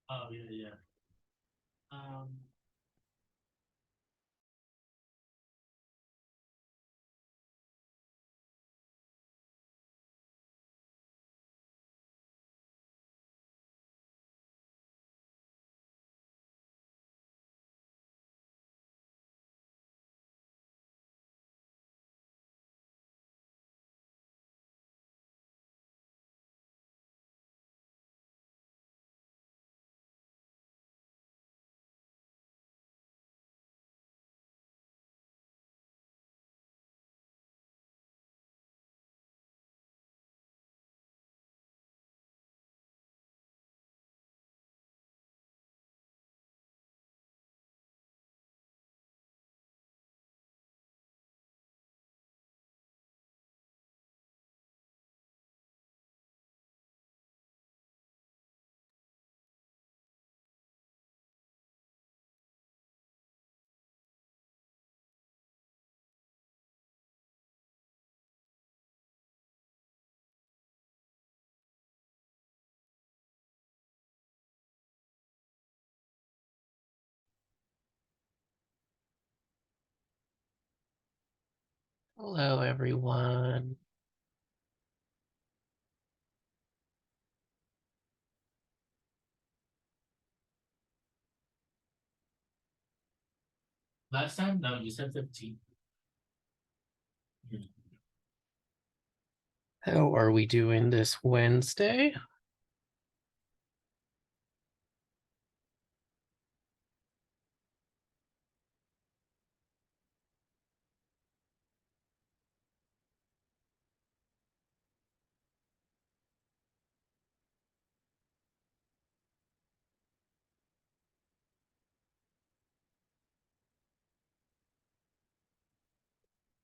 Oh yeah, yeah. Hello, everyone. Last time, no, you said 15. How are we doing this Wednesday?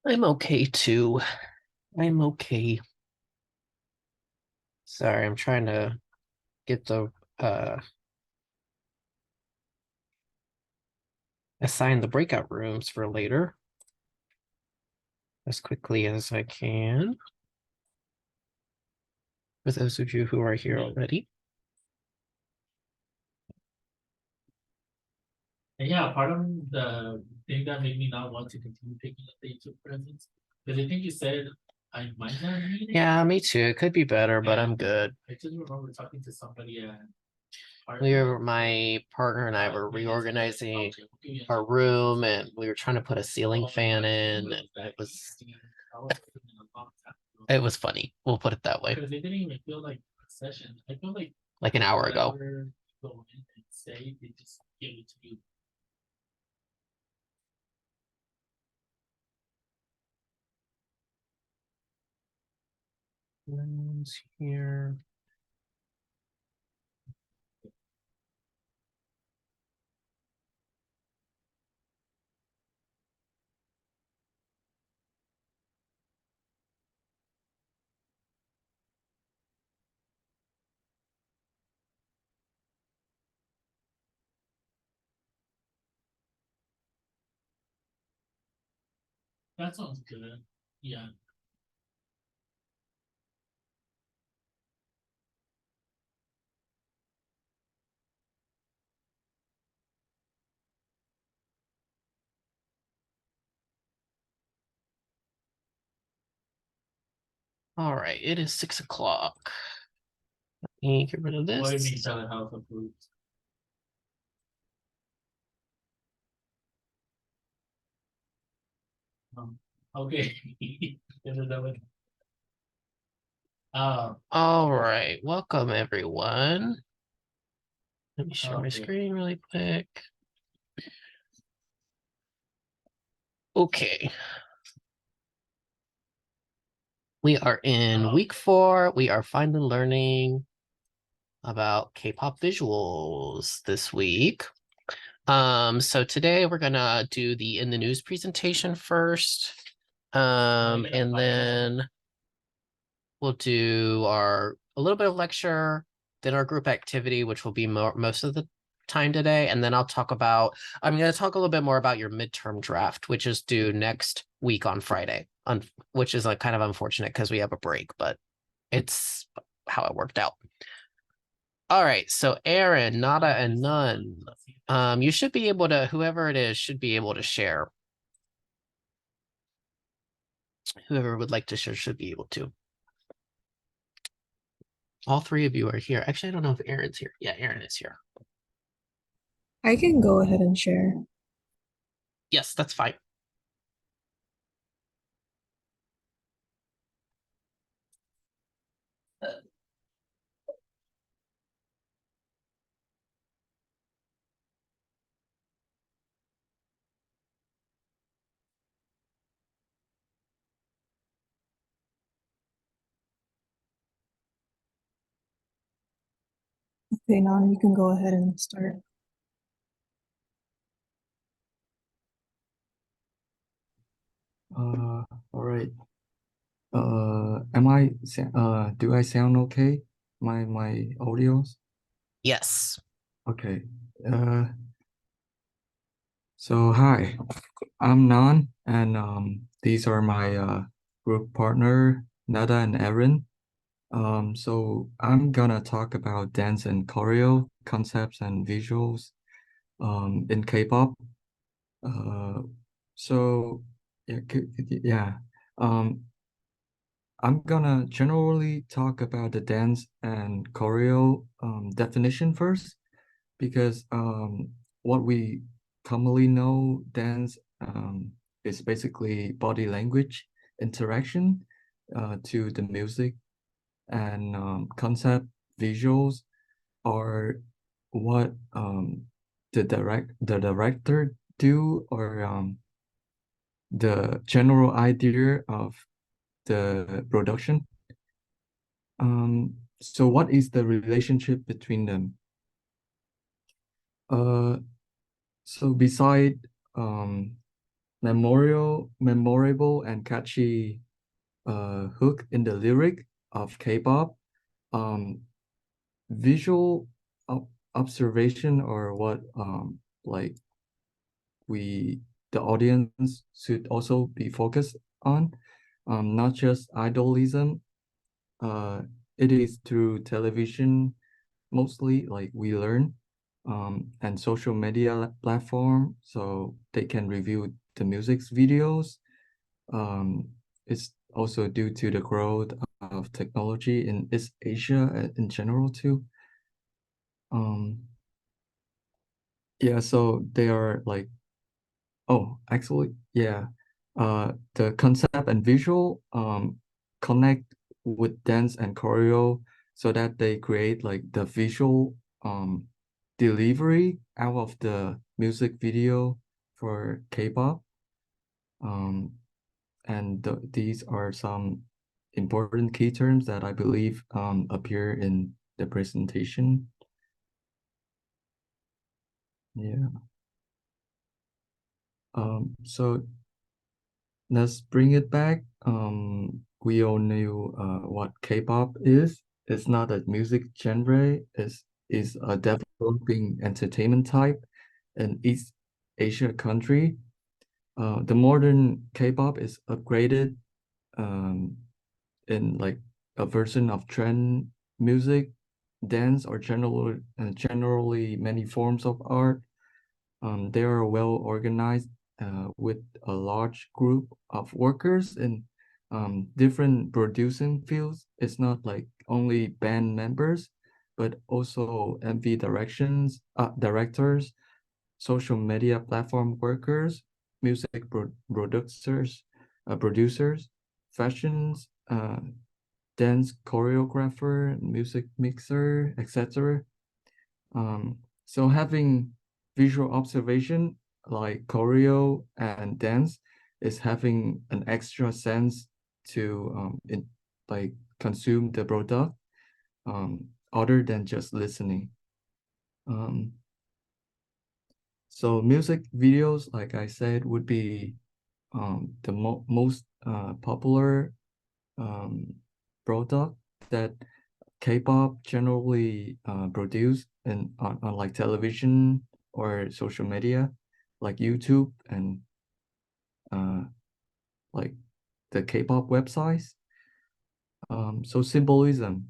I'm okay too. I'm okay. Sorry, I'm trying to get the assign the breakout rooms for later as quickly as I can. For those of you who are here already. And yeah, part of the thing that made me not want to continue picking up the YouTube presents, because I think you said I might not need it. Yeah, me too. It could be better, but I'm And good. I just remember talking to somebody at My partner and I were reorganizing our room and we were trying to put a ceiling fan in. It was funny. We'll put it that way. Because they didn't even feel like a session. I feel Like an hour ago. whatever you go in and say, they just give it to you. Rooms here. That sounds good. Yeah. All right, it is 6 o'clock. Let me get rid of What do you this. mean sell a house of food? Okay. All right, welcome everyone. Let me share my okay. screen really quick. Okay. We are in week 4. We are finally learning about K-pop visuals this week. So today we're gonna do the in the news presentation first. And then we'll do a little bit of lecture, then our group activity, which will be most of the time today. And then I'm going to talk a little bit more about your midterm draft, which is due next week on Friday, which is like kind of unfortunate because we have a break, but it's how it worked out. All right, so Aaron, Nada, and None. You should be able to, whoever it is, should be able to share. Whoever would like to share should be able to. All three of you are here. Actually, I don't know if Aaron's here. Yeah, Aaron is here. I can go ahead and share. Yes, that's fine. Okay, now you can go ahead and start. All right. Am I do I sound okay? My audios? Yes. Okay. Uh, so hi, I'm Nan, and these are my group partner Nada and Erin. So I'm gonna talk about dance and choreo concepts and visuals in K-pop. So yeah, yeah. Um, I'm gonna generally talk about the dance and choreo definition first, because what we commonly know dance is basically body language interaction to the music, and concept visuals are what the director do, or the general idea of the production. So what is the relationship between them? Uh, so beside memorable and catchy hook in the lyric of K-pop, um, visual observation, or what like we the audience should also be focused on, not just idolism. It is through television mostly, like we learn, and social media platform, so they can review the music's videos. It's also due to the growth of technology in East Asia in general too. Yeah, so they are like, oh, actually, yeah, the concept and visual connect with dance and choreo, so that they create like the visual delivery out of the music video for K-pop. And these are some important key terms that I believe appear in the presentation. Yeah. So let's bring it back. We all knew what K-pop is. It's not a music genre. Is a developing entertainment type in East Asia country. The modern K-pop is upgraded um, in like a version of trend music, dance, or generally many forms of art. They are well organized with a large group of workers in different producing fields. It's not like only band members, but also MV directors, social media platform workers, music producers, fashions, dance choreographer, music mixer, etc. So having visual observation like choreo and dance is having an extra sense to like consume the product other than just listening. So music videos, like I said, would be the most popular product that K-pop generally produced on like television or social media, like YouTube and uh, like the K-pop websites. So symbolism.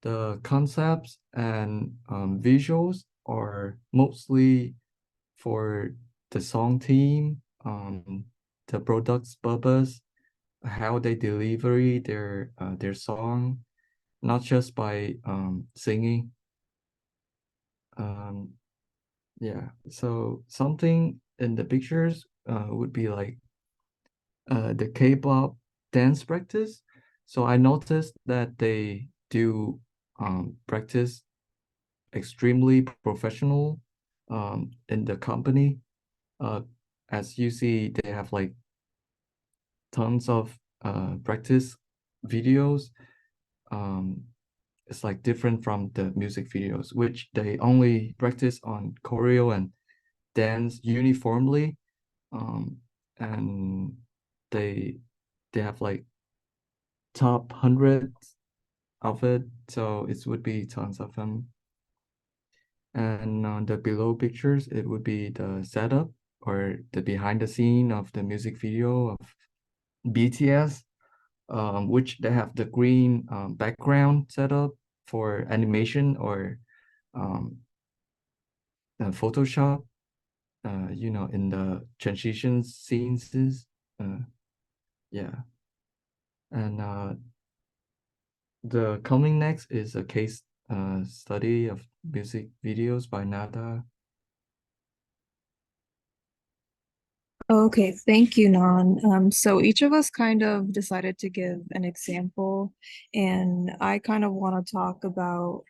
The concepts and visuals are mostly for the song team, the product's purpose, how they deliver their song, not just by singing. Yeah, so something in the pictures would be like the K-pop dance practice. So I noticed that they do practice extremely professional in the company. As you see, they have like tons of practice videos. It's like different from the music videos, which they only practice on choreo and dance uniformly. And they they have like top 100 of it, so it would be tons of them. And on the below pictures, it would be the setup or the behind the scene of the music video of BTS, which they have the green background setup for animation or um, Photoshop, in the transition scenes. Yeah. And the coming next is a case study of music videos by Nada. Okay, thank you, Nan. So each of us kind of decided to give an example, and I kind of want to talk about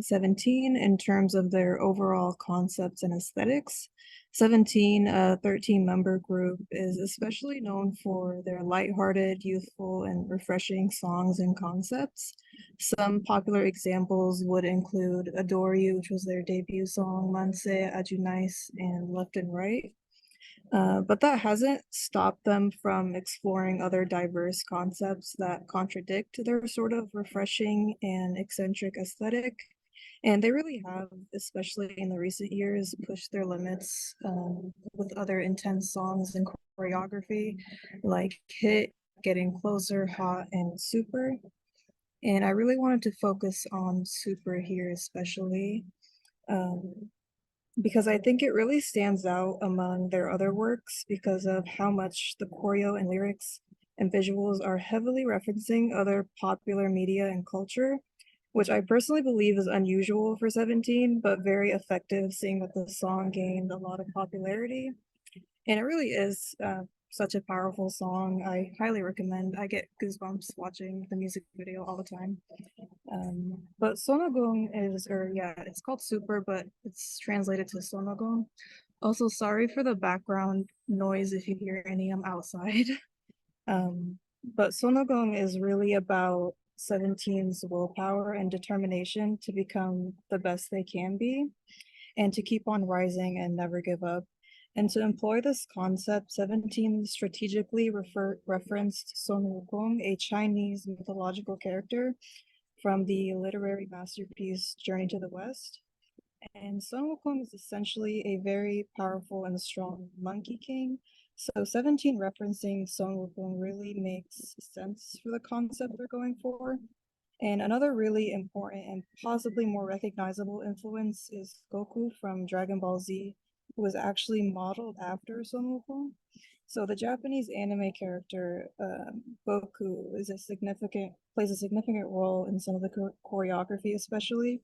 17 in terms of their overall concepts and aesthetics. 17, a 13-member group, is especially known for their lighthearted, youthful, and refreshing songs and concepts. Some popular examples would include Adore You, which was their debut song, Manse, Aju Nice, and Left and Right. But that hasn't stopped them from exploring other diverse concepts that contradict their sort of refreshing and eccentric aesthetic. And they really have, especially in the recent years, pushed their limits with other intense songs and choreography like Hit, Getting Closer, Hot, and Super. And I really wanted to focus on Super here, especially. Um, because I think it really stands out among their other works because of how much the choreo and lyrics and visuals are heavily referencing other popular media and culture, which I personally believe is unusual for 17, but very effective, seeing that the song gained a lot of popularity. And it really is such a powerful song. I highly recommend. I get goosebumps watching the music video all the time. But Sonogong it's called Super, but it's translated to Sonogong. Also, sorry for the background noise if you hear any. I'm outside. But Sonogong is really about 17's willpower and determination to become the best they can be and to keep on rising and never give up. And to employ this concept, 17 strategically referenced Sun Wukong, a Chinese mythological character from the literary masterpiece Journey to the West. And Sun Wukong is essentially a very powerful and strong monkey king. So 17 referencing Sun Wukong really makes sense for the concept they're going for. And another really important and possibly more recognizable influence is Goku from Dragon Ball Z, who was actually modeled after Son Wukong. So the Japanese anime character Goku plays a significant role in some of the choreography, especially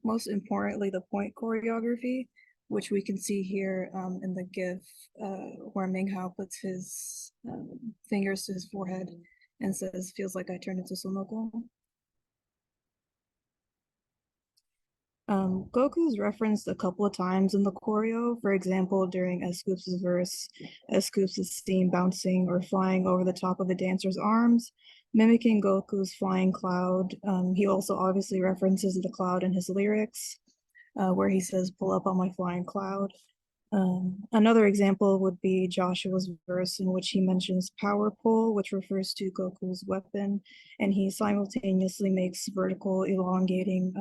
most importantly the point choreography, which we can see here in the GIF where Ming Hao puts his fingers to his forehead and says, "Feels like I turned into Son Wukong." Goku's referenced a couple of times in the choreo, for example, during Scoops' verse, Scoops is seen bouncing or flying over the top of the dancer's arms, mimicking Goku's flying cloud. He also obviously references the cloud in his lyrics, where he says, "Pull up on my flying cloud." Another example would be Joshua's verse in which he mentions power pole, which refers to Goku's weapon, and he simultaneously makes this vertical elongating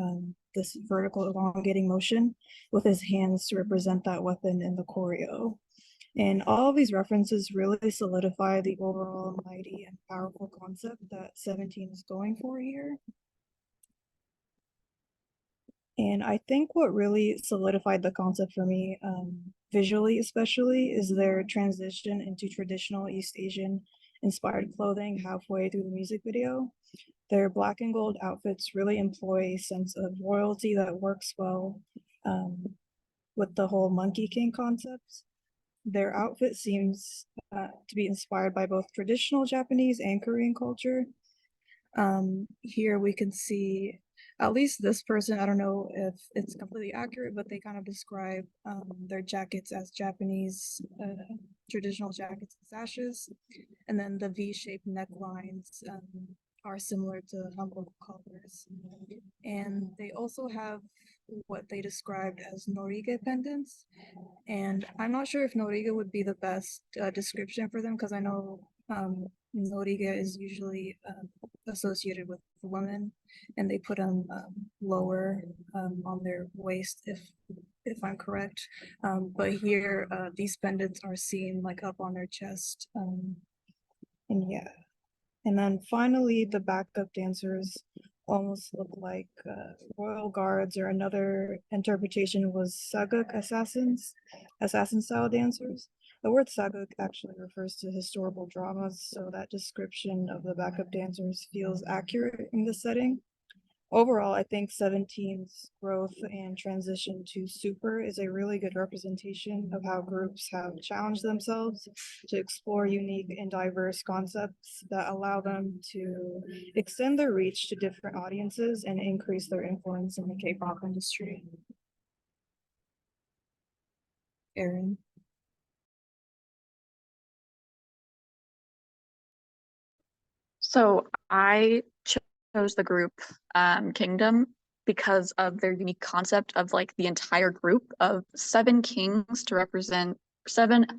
motion with his hands to represent that weapon in the choreo. And all of these references really solidify the overall mighty and powerful concept that 17 is going for here. And I think what really solidified the concept for me, visually especially, is their transition into traditional East Asian inspired clothing halfway through the music video. Their black and gold outfits really employ a sense of royalty that works well with the whole Monkey King concept. Their outfit seems to be inspired by both traditional Japanese and Korean culture. Here we can see at least this person, I don't know if it's completely accurate, but they kind of describe their jackets as Japanese traditional jackets and sashes. And then the V-shaped necklines are similar to Hanbok colors. And they also have what they described as norige pendants. And I'm not sure if norige would be the best description for them, because I know norige is usually associated with women, and they put them lower on their waist, if I'm correct. But here, these pendants are seen like up on their chest. And yeah. And then finally, the backup dancers almost look like royal guards, or another interpretation was saguk assassins, assassin style dancers. The word saguk actually refers to historical dramas, so that description of the backup dancers feels accurate in this setting. Overall, I think 17's growth and transition to super is a really good representation of how groups have challenged themselves to explore unique and diverse concepts that allow them to extend their reach to different audiences and increase their influence in the K-pop industry. Erin. So I chose the group Kingdom because of their unique concept of like the entire group of 7 7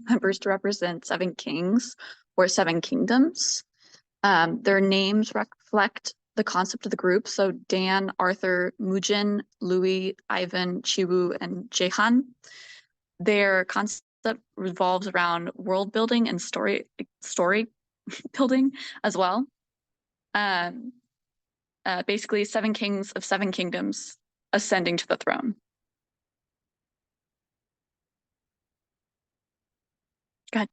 members to represent 7 kings or 7 kingdoms. Their names reflect the concept of the group. So Dan, Arthur, Mujin, Louis, Ivan, Chiwoo, and Jaehan. Their concept revolves around world building and story building as well. Basically 7 kings of 7 kingdoms ascending to the throne. Go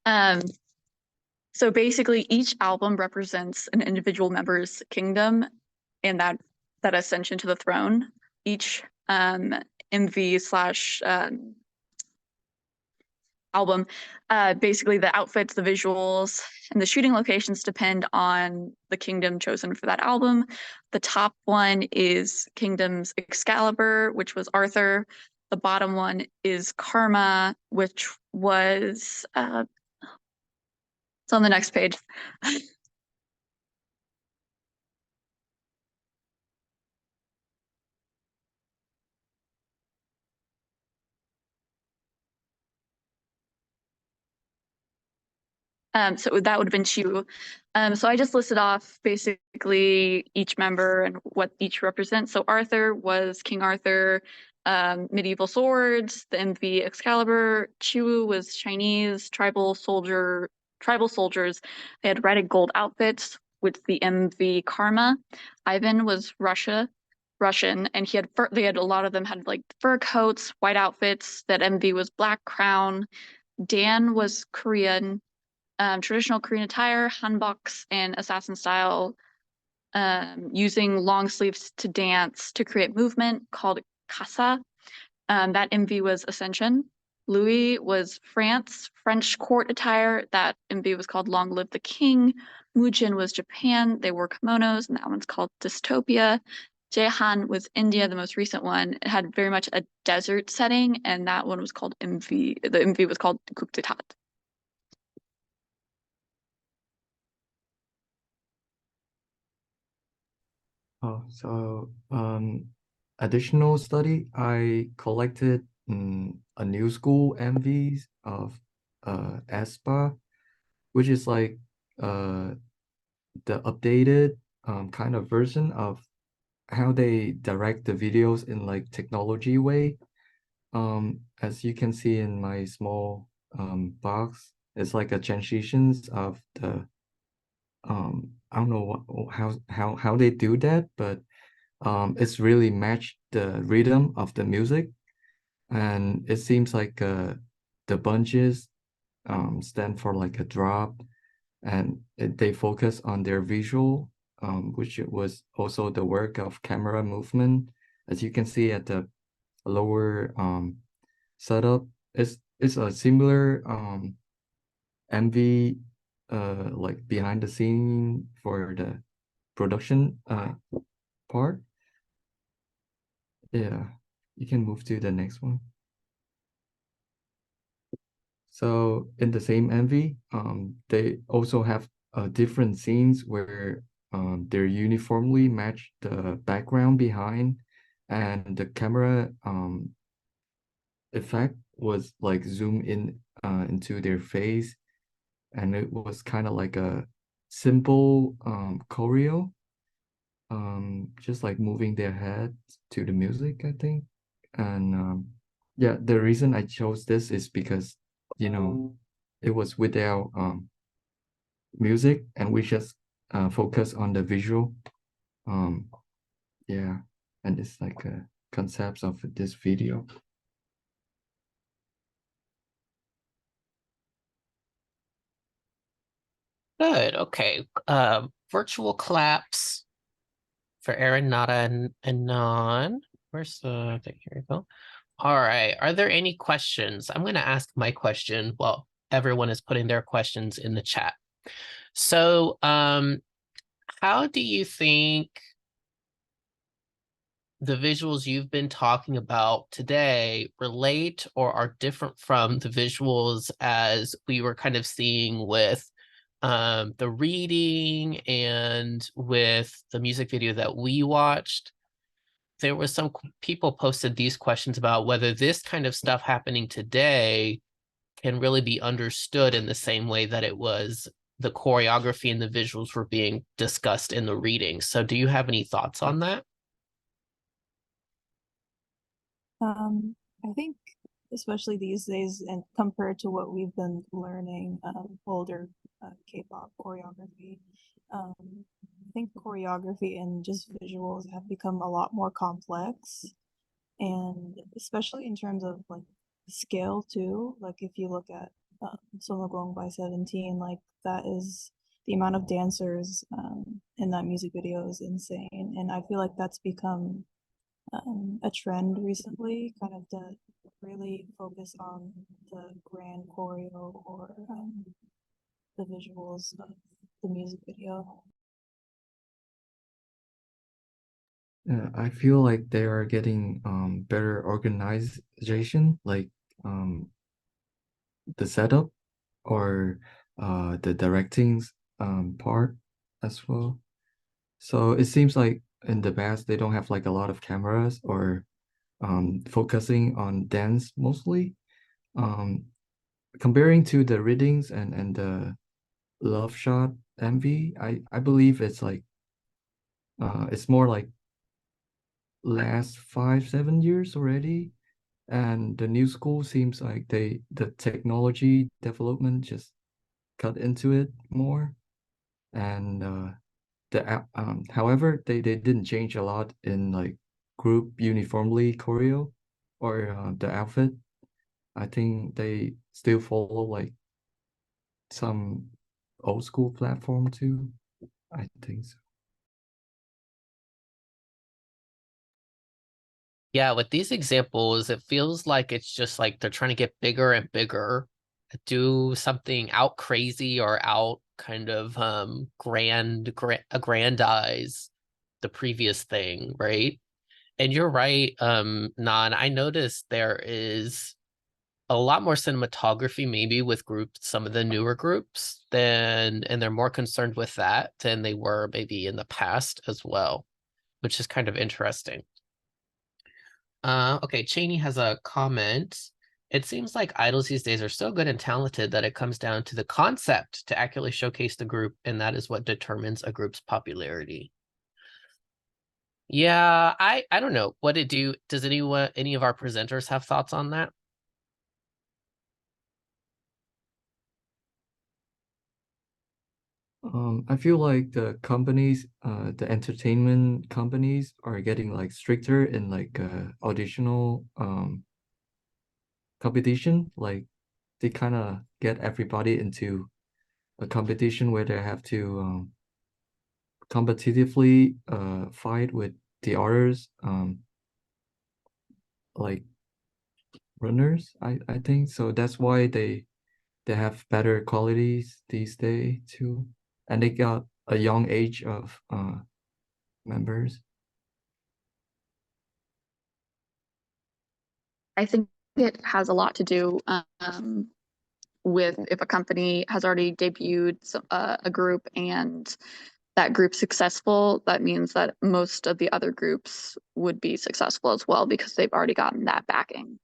ahead. So basically each album represents an individual member's kingdom and that ascension to the throne. Each MV slash album, basically the outfits, the visuals, and the shooting locations depend on the kingdom chosen for that album. The top one is Kingdom's Excalibur, which was Arthur. The bottom one is Karma, which was it's on the next page. So that would have been Chiu. So I just listed off basically each member and what each represents. So Arthur was King Arthur, medieval swords, the MV Excalibur. Chiu was Chinese, tribal soldiers. They had red and gold outfits with the MV Karma. Ivan was Russian, and he had they had a lot of them had like fur coats, white outfits. That MV was black crown. Dan was Korean. Traditional Korean attire, hanboks, and assassin style, using long sleeves to dance to create movement called kasa. That MV was Ascension. Louis was French court attire. That MV was called Long Live the King. Mujin was Japan. They wore kimonos, and that one's called Dystopia. Jaehan was India, the most recent one. It had very much a desert setting, and that one was called MV. The MV was called Kuktetat. Oh, so additional study, I collected a new school MVs of aespa, which is like the updated kind of version of how they direct the videos in like technology way. As you can see in my small box, it's like a transitions of the I don't know how they do that, but it's really matched the rhythm of the music, and it seems like the bunches stand for like a drop, and they focus on their visual, which was also the work of camera movement. As you can see at the lower setup, it's a similar MV like behind the scene for the production part. Yeah, you can move to the next one. So in the same MV, they also have different scenes where they're uniformly match the background behind, and the camera effect was like zoom in into their face, and it was kind of like a simple choreo, just like moving their head to the music, I think. And yeah, the reason I chose this is because, you know, it was without music, and we just focus on the visual. Um, yeah, and it's like concepts of this video. Good. Okay. Virtual claps for Aaron, Nada, and Non. Where's the thing? Here we go. All right. Are there any questions? I'm going to ask my question while everyone is putting their questions in the chat. So, how do you think the visuals you've been talking about today relate or are different from the visuals as we were kind of seeing with the reading and with the music video that we watched? There was some people posted these questions about whether this kind of stuff happening today can really be understood in the same way that it was the choreography and the visuals were being discussed in the reading. So do you have any thoughts on that? I think especially these days and compared to what we've been learning, older K-pop choreography, I think choreography and just visuals have become a lot more complex, and especially in terms of like scale too. Like if you look at Solo by 17, like that is the amount of dancers in that music video is insane, and I feel like that's become a trend recently, kind of to really focus on the grand choreo or the visuals of the music video. I feel like they are getting better organization, like the setup or the directing part as well. So it seems like in the past they don't have like a lot of cameras or focusing on dance mostly. Comparing to the readings and the Love Shot MV, I believe it's like it's more like last 5-7 years already, and the new school seems like the technology development just cut into it more, and however they didn't change a lot in like group uniformly choreo or the outfit. I think they still follow like some old school platform too. I think so. Yeah, with these examples, it feels like it's just like they're trying to get bigger and bigger, do something out crazy or out kind of aggrandize the previous thing, right? And you're right, Nan, I noticed there is a lot more cinematography maybe with groups, some of the newer groups, and they're more concerned with that than they were maybe in the past as well, which is kind of interesting. Okay, Cheney has a comment. It seems like idols these days are so good and talented that it comes down to the concept to accurately showcase the group, and that is what determines a group's popularity. Yeah, I don't know. What did you, does any of our presenters have thoughts on that? I feel like the companies, the entertainment companies are getting like stricter in like auditional competition. Like they kind of get everybody into a competition where they have to competitively fight with the others like runners. I think so. That's why they have better qualities these days too, and they got a young age of members. I think it has a lot to do with if a company has already debuted a group and that group's successful, that means that most of the other groups would be successful as well because they've already gotten that backing.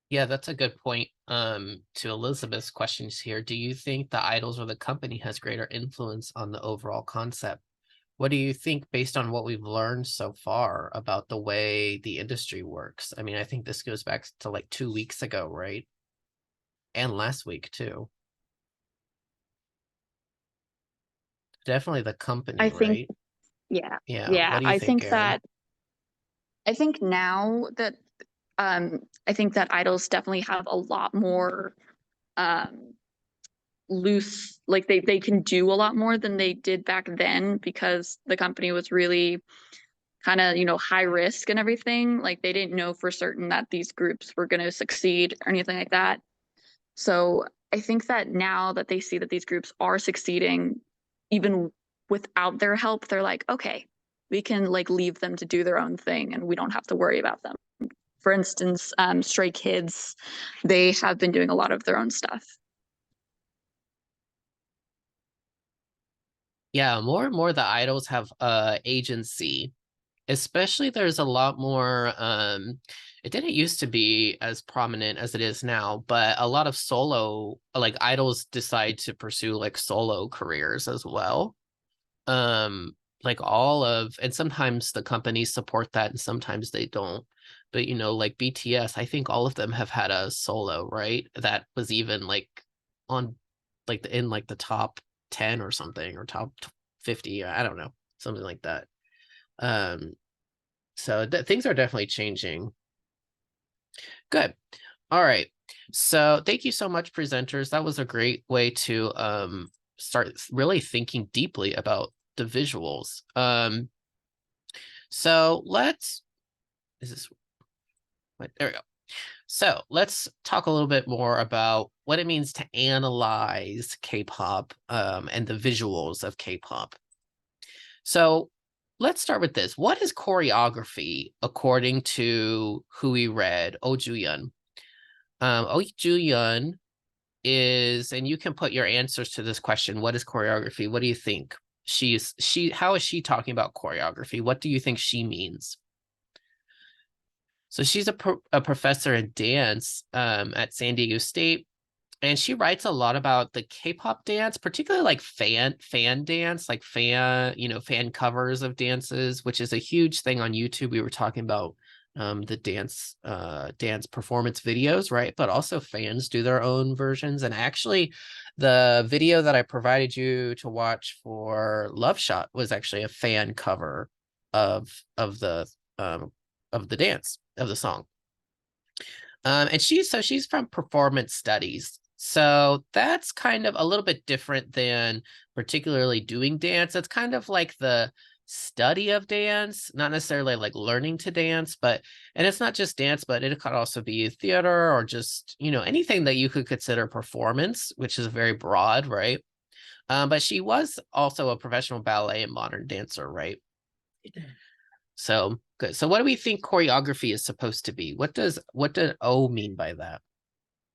Yeah, that's a good point. To Elizabeth's questions here, do you think the idols or the company has greater influence on the overall concept? What do you think based on what we've learned so far about the way the industry works? I mean, I think this goes back to like 2 weeks ago, right? And last week too. Definitely the company, I think, right? yeah, Yeah. yeah. What do you think, Aaron? I think now that I think that idols definitely have a lot more um loose, like they can do a lot more than they did back then because the company was really kind of, you know, high risk and everything. Like they didn't know for certain that these groups were going to succeed or anything like that. So I think that now that they see that these groups are succeeding, even without their help, they're like, okay, we can like leave them to do their own thing and we don't have to worry about them. For instance, Stray Kids, they have been doing a lot of their own stuff. Yeah, more and more the idols have agency. Especially there's a lot more it didn't used to be as prominent as it is now, but a lot of solo like idols decide to pursue like solo careers as well. Like all of, and sometimes the companies support that and sometimes they don't. But you know, like BTS, I think all of them have had a solo, right? That was even like on like in like the top 10 or something, or top 50, I don't know, something like that. Um so things are definitely changing. Good. All right. So thank you so much, presenters. That was a great way to start really thinking deeply about the visuals. So let's, is this, what, there we go. So let's talk a little bit more about what it means to analyze K-pop and the visuals of K-pop. So let's start with this. What is choreography according to who we read, Oh Ju-yeon? Oh Ju-yeon is, and you can put your answers to this question. What is choreography? What do you think? How is she talking about choreography? What do you think she means? So she's a professor in dance at San Diego State. And she writes a lot about the K-pop dance, particularly like fan dance, like fan covers of dances, which is a huge thing on YouTube. We were talking about the dance performance videos, right? But also fans do their own versions. And actually, the video that I provided you to watch for Love Shot was actually a fan cover of the dance of the song. And she's from performance studies. So that's kind of a little bit different than particularly doing dance. It's kind of like the study of dance, not necessarily like learning to dance, and it's not just dance, but it could also be theater or just, anything that you could consider performance, which is very broad, right? But she was also a professional ballet and modern dancer, right? So good. So what do we think choreography is supposed to be? What did O mean by that?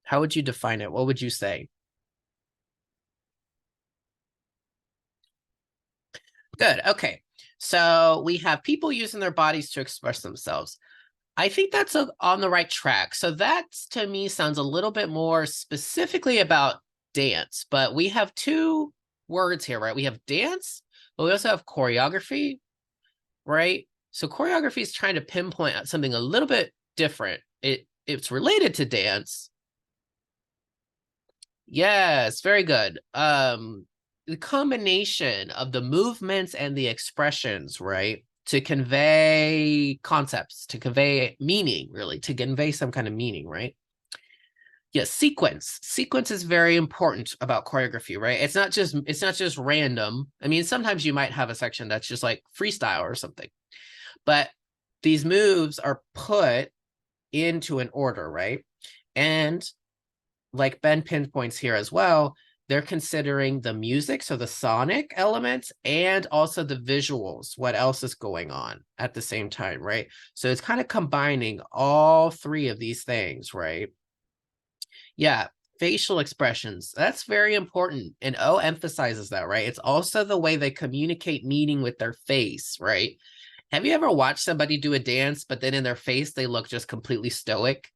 How would you define it? What would you say? Good. Okay. So we have people using their bodies to express themselves. I think that's on the right track. So that to me sounds a little bit more specifically about dance, but we have two words here, right? We have dance, but we also have choreography, right? So choreography is trying to pinpoint something a little bit different. It's related to dance, Yes, very good. The combination of the movements and the expressions, right? To convey concepts, to convey meaning, really, to convey some kind of meaning, right? Yes, sequence. Sequence is very important about choreography, right? It's not just random. I mean, sometimes you might have a section that's just like freestyle or something, but these moves are put into an order, right? And like Ben pinpoints here as well, they're considering the music, so the sonic elements, and also the visuals, what else is going on at the same time, right? So it's kind of combining all three of these things, right? Yeah, facial expressions, that's very important. And O emphasizes that, right? It's also the way they communicate meaning with their face, right? Have you ever watched somebody do a dance, but then in their face, they look just completely stoic?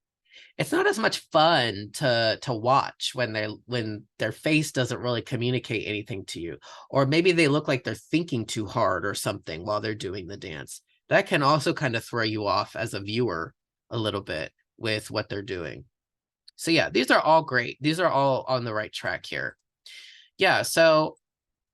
It's not as much fun to watch when their face doesn't really communicate anything to you, or maybe they look like they're thinking too hard or something while they're doing the dance. That can also kind of throw you off as a viewer a little bit with what they're doing. So yeah, these are all great. These are all on the right track here. Yeah, so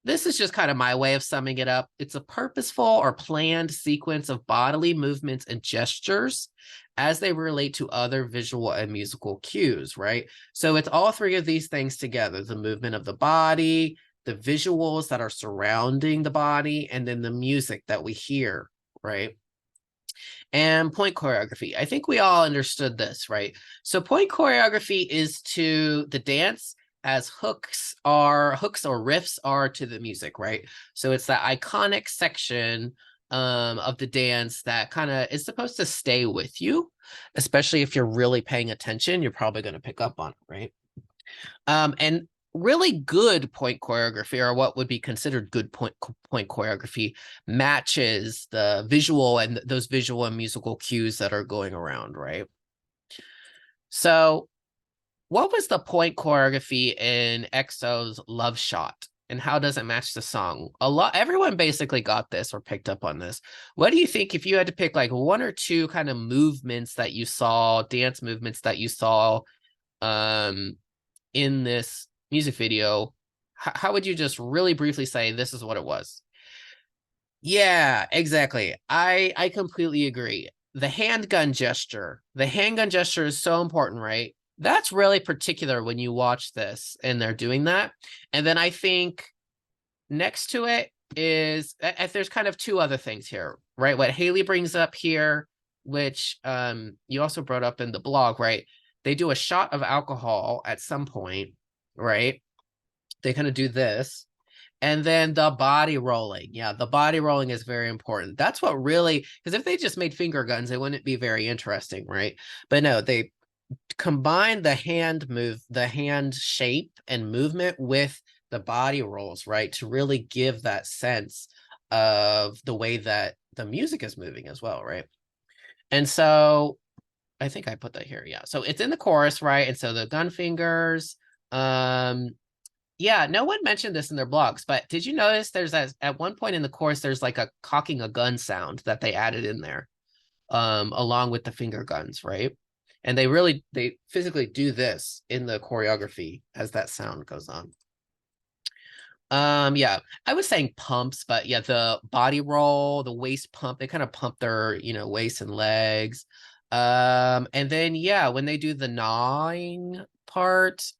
this is just kind of my way of summing it up. It's a purposeful or planned sequence of bodily movements and gestures as they relate to other visual and musical cues, right? So it's all three of these things together, the movement of the body, the visuals that are surrounding the body, and then the music that we hear, right? And point choreography. I think we all understood this, right? So point choreography is to the dance as hooks or riffs are to the music, right? So it's that iconic section of the dance that kind of is supposed to stay with you, especially if you're really paying attention, you're probably going to pick up on it, right? And really good point choreography, or what would be considered good point choreography, matches the visual and those visual and musical cues that are going around, right? So what was the point choreography in EXO's Love Shot, and how does it match the song? Everyone basically got this or picked up on this. What do you think, if you had to pick like one or two kind of movements that you saw, dance movements that you saw in this music video, how would you just really briefly say this is what it was? Yeah, exactly. I completely agree. The handgun gesture is so important, right? That's really particular when you watch this and they're doing that. And then I think next to it is, there's kind of two other things here, right? What Haley brings up here, which you also brought up in the blog, right? They do a shot of alcohol at some point, right? They kind of do this. And then the body rolling. Yeah, the body rolling is very important. That's what really, because if they just made finger guns, it wouldn't be very interesting, right? But no, they combine the hand shape and movement with the body rolls, right? To really give that sense of the way that the music is moving as well, right? And so I think I put that here. Yeah. So it's in the chorus, right? And so the gun fingers, yeah, no one mentioned this in their blogs, but did you notice there's at one point in the chorus, there's like a cocking a gun sound that they added in there, along with the finger guns, right? And they physically do this in the choreography as that sound goes on. Yeah, I was saying pumps, but yeah, the body roll, the waist pump, they kind of pump their, waist and legs. And then yeah, when they do the gnawing part,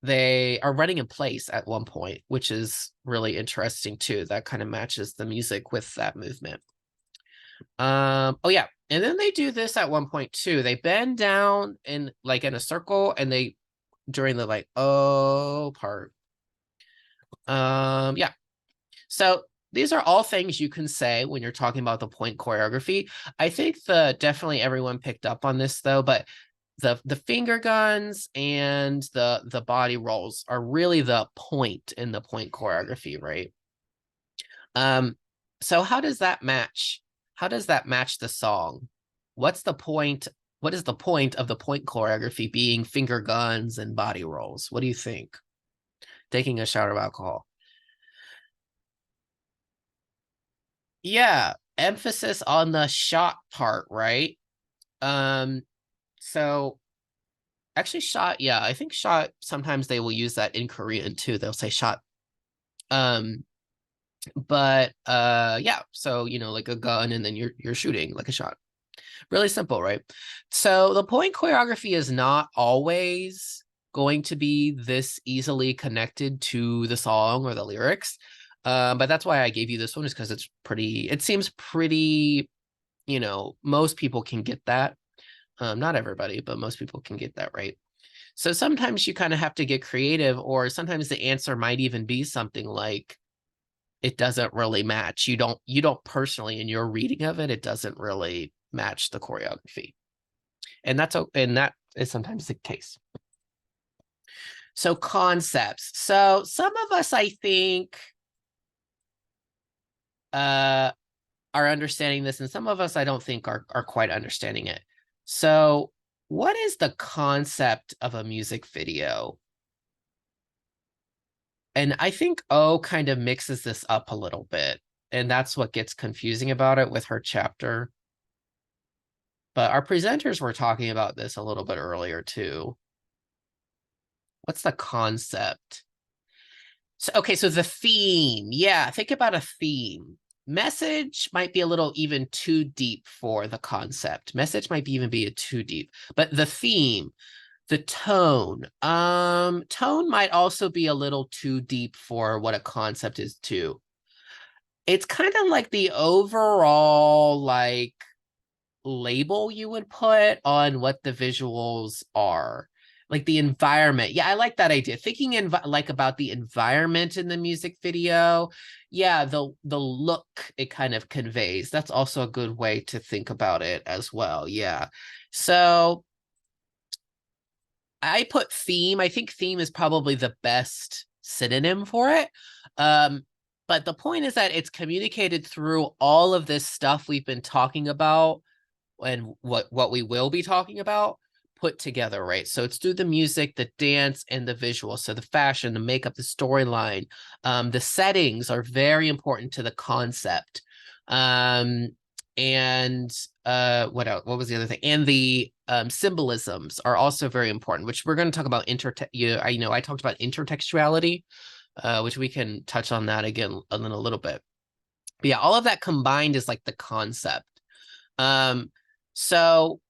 they are running in place at one point, which is really interesting too. That kind of matches the music with that movement. Oh yeah, and then they do this at one point too. They bend down in a circle, and they during the oh part. Yeah. So these are all things you can say when you're talking about the point choreography. I think definitely everyone picked up on this though, but the finger guns and the body rolls are really the point in the point choreography, right? So how does that match? How does that match the song? What's the point? What is the point of the point choreography being finger guns and body rolls? What do you think? Taking a shot of alcohol. Yeah, emphasis on the shot part, right? So Actually, shot, yeah, I think shot, sometimes they will use that in Korean too. They'll say shot. But yeah, so like a gun and then you're shooting like a shot. Really simple, right? So the point choreography is not always going to be this easily connected to the song or the lyrics. But that's why I gave you this one, is because it seems pretty, most people can get that. Not everybody, but most people can get that, right? So sometimes you kind of have to get creative, or sometimes the answer might even be something like, it doesn't really match. You don't personally, in your reading of it, it doesn't really match the choreography. And that is sometimes the case. So concepts. So some of us, I think, are understanding this, and some of us I don't think are quite understanding it. So what is the concept of a music video? And I think O kind of mixes this up a little bit, and that's what gets confusing about it with her chapter. But our presenters were talking about this a little bit earlier too. What's the concept? So, okay, so the theme. Yeah, think about a theme. Message might be a little even too deep for the concept. Message might even be too deep. But the theme, the tone. Tone might also be a little too deep for what a concept is too. It's kind of like the overall like label you would put on what the visuals are, like the environment. Yeah, I like that idea. Thinking like about the environment in the music video. Yeah, the look it kind of conveys. That's also a good way to think about it as well. Yeah. So I put theme. I think theme is probably the best synonym for it. But the point is that it's communicated through all of this stuff we've been talking about, and what we will be talking about put together, right? So it's through the music, the dance, and the visual. So the fashion, the makeup, the storyline, the settings are very important to the concept. And what else? What was the other thing? And the symbolisms are also very important, which we're going to talk about. I talked about intertextuality, which we can touch on that again in a little bit. But yeah, all of that combined is like the concept. So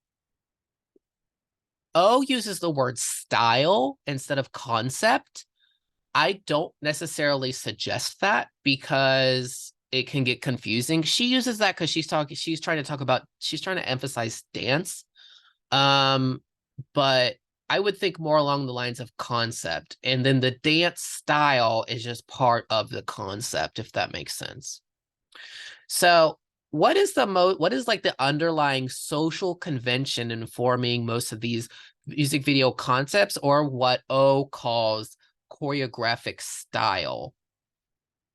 O uses the word style instead of concept. I don't necessarily suggest that because it can get confusing. She uses that because she's trying to emphasize dance. But I would think more along the lines of concept. And then the dance style is just part of the concept, if that makes sense. So what is like the underlying social convention informing most of these music video concepts, or what O calls choreographic style?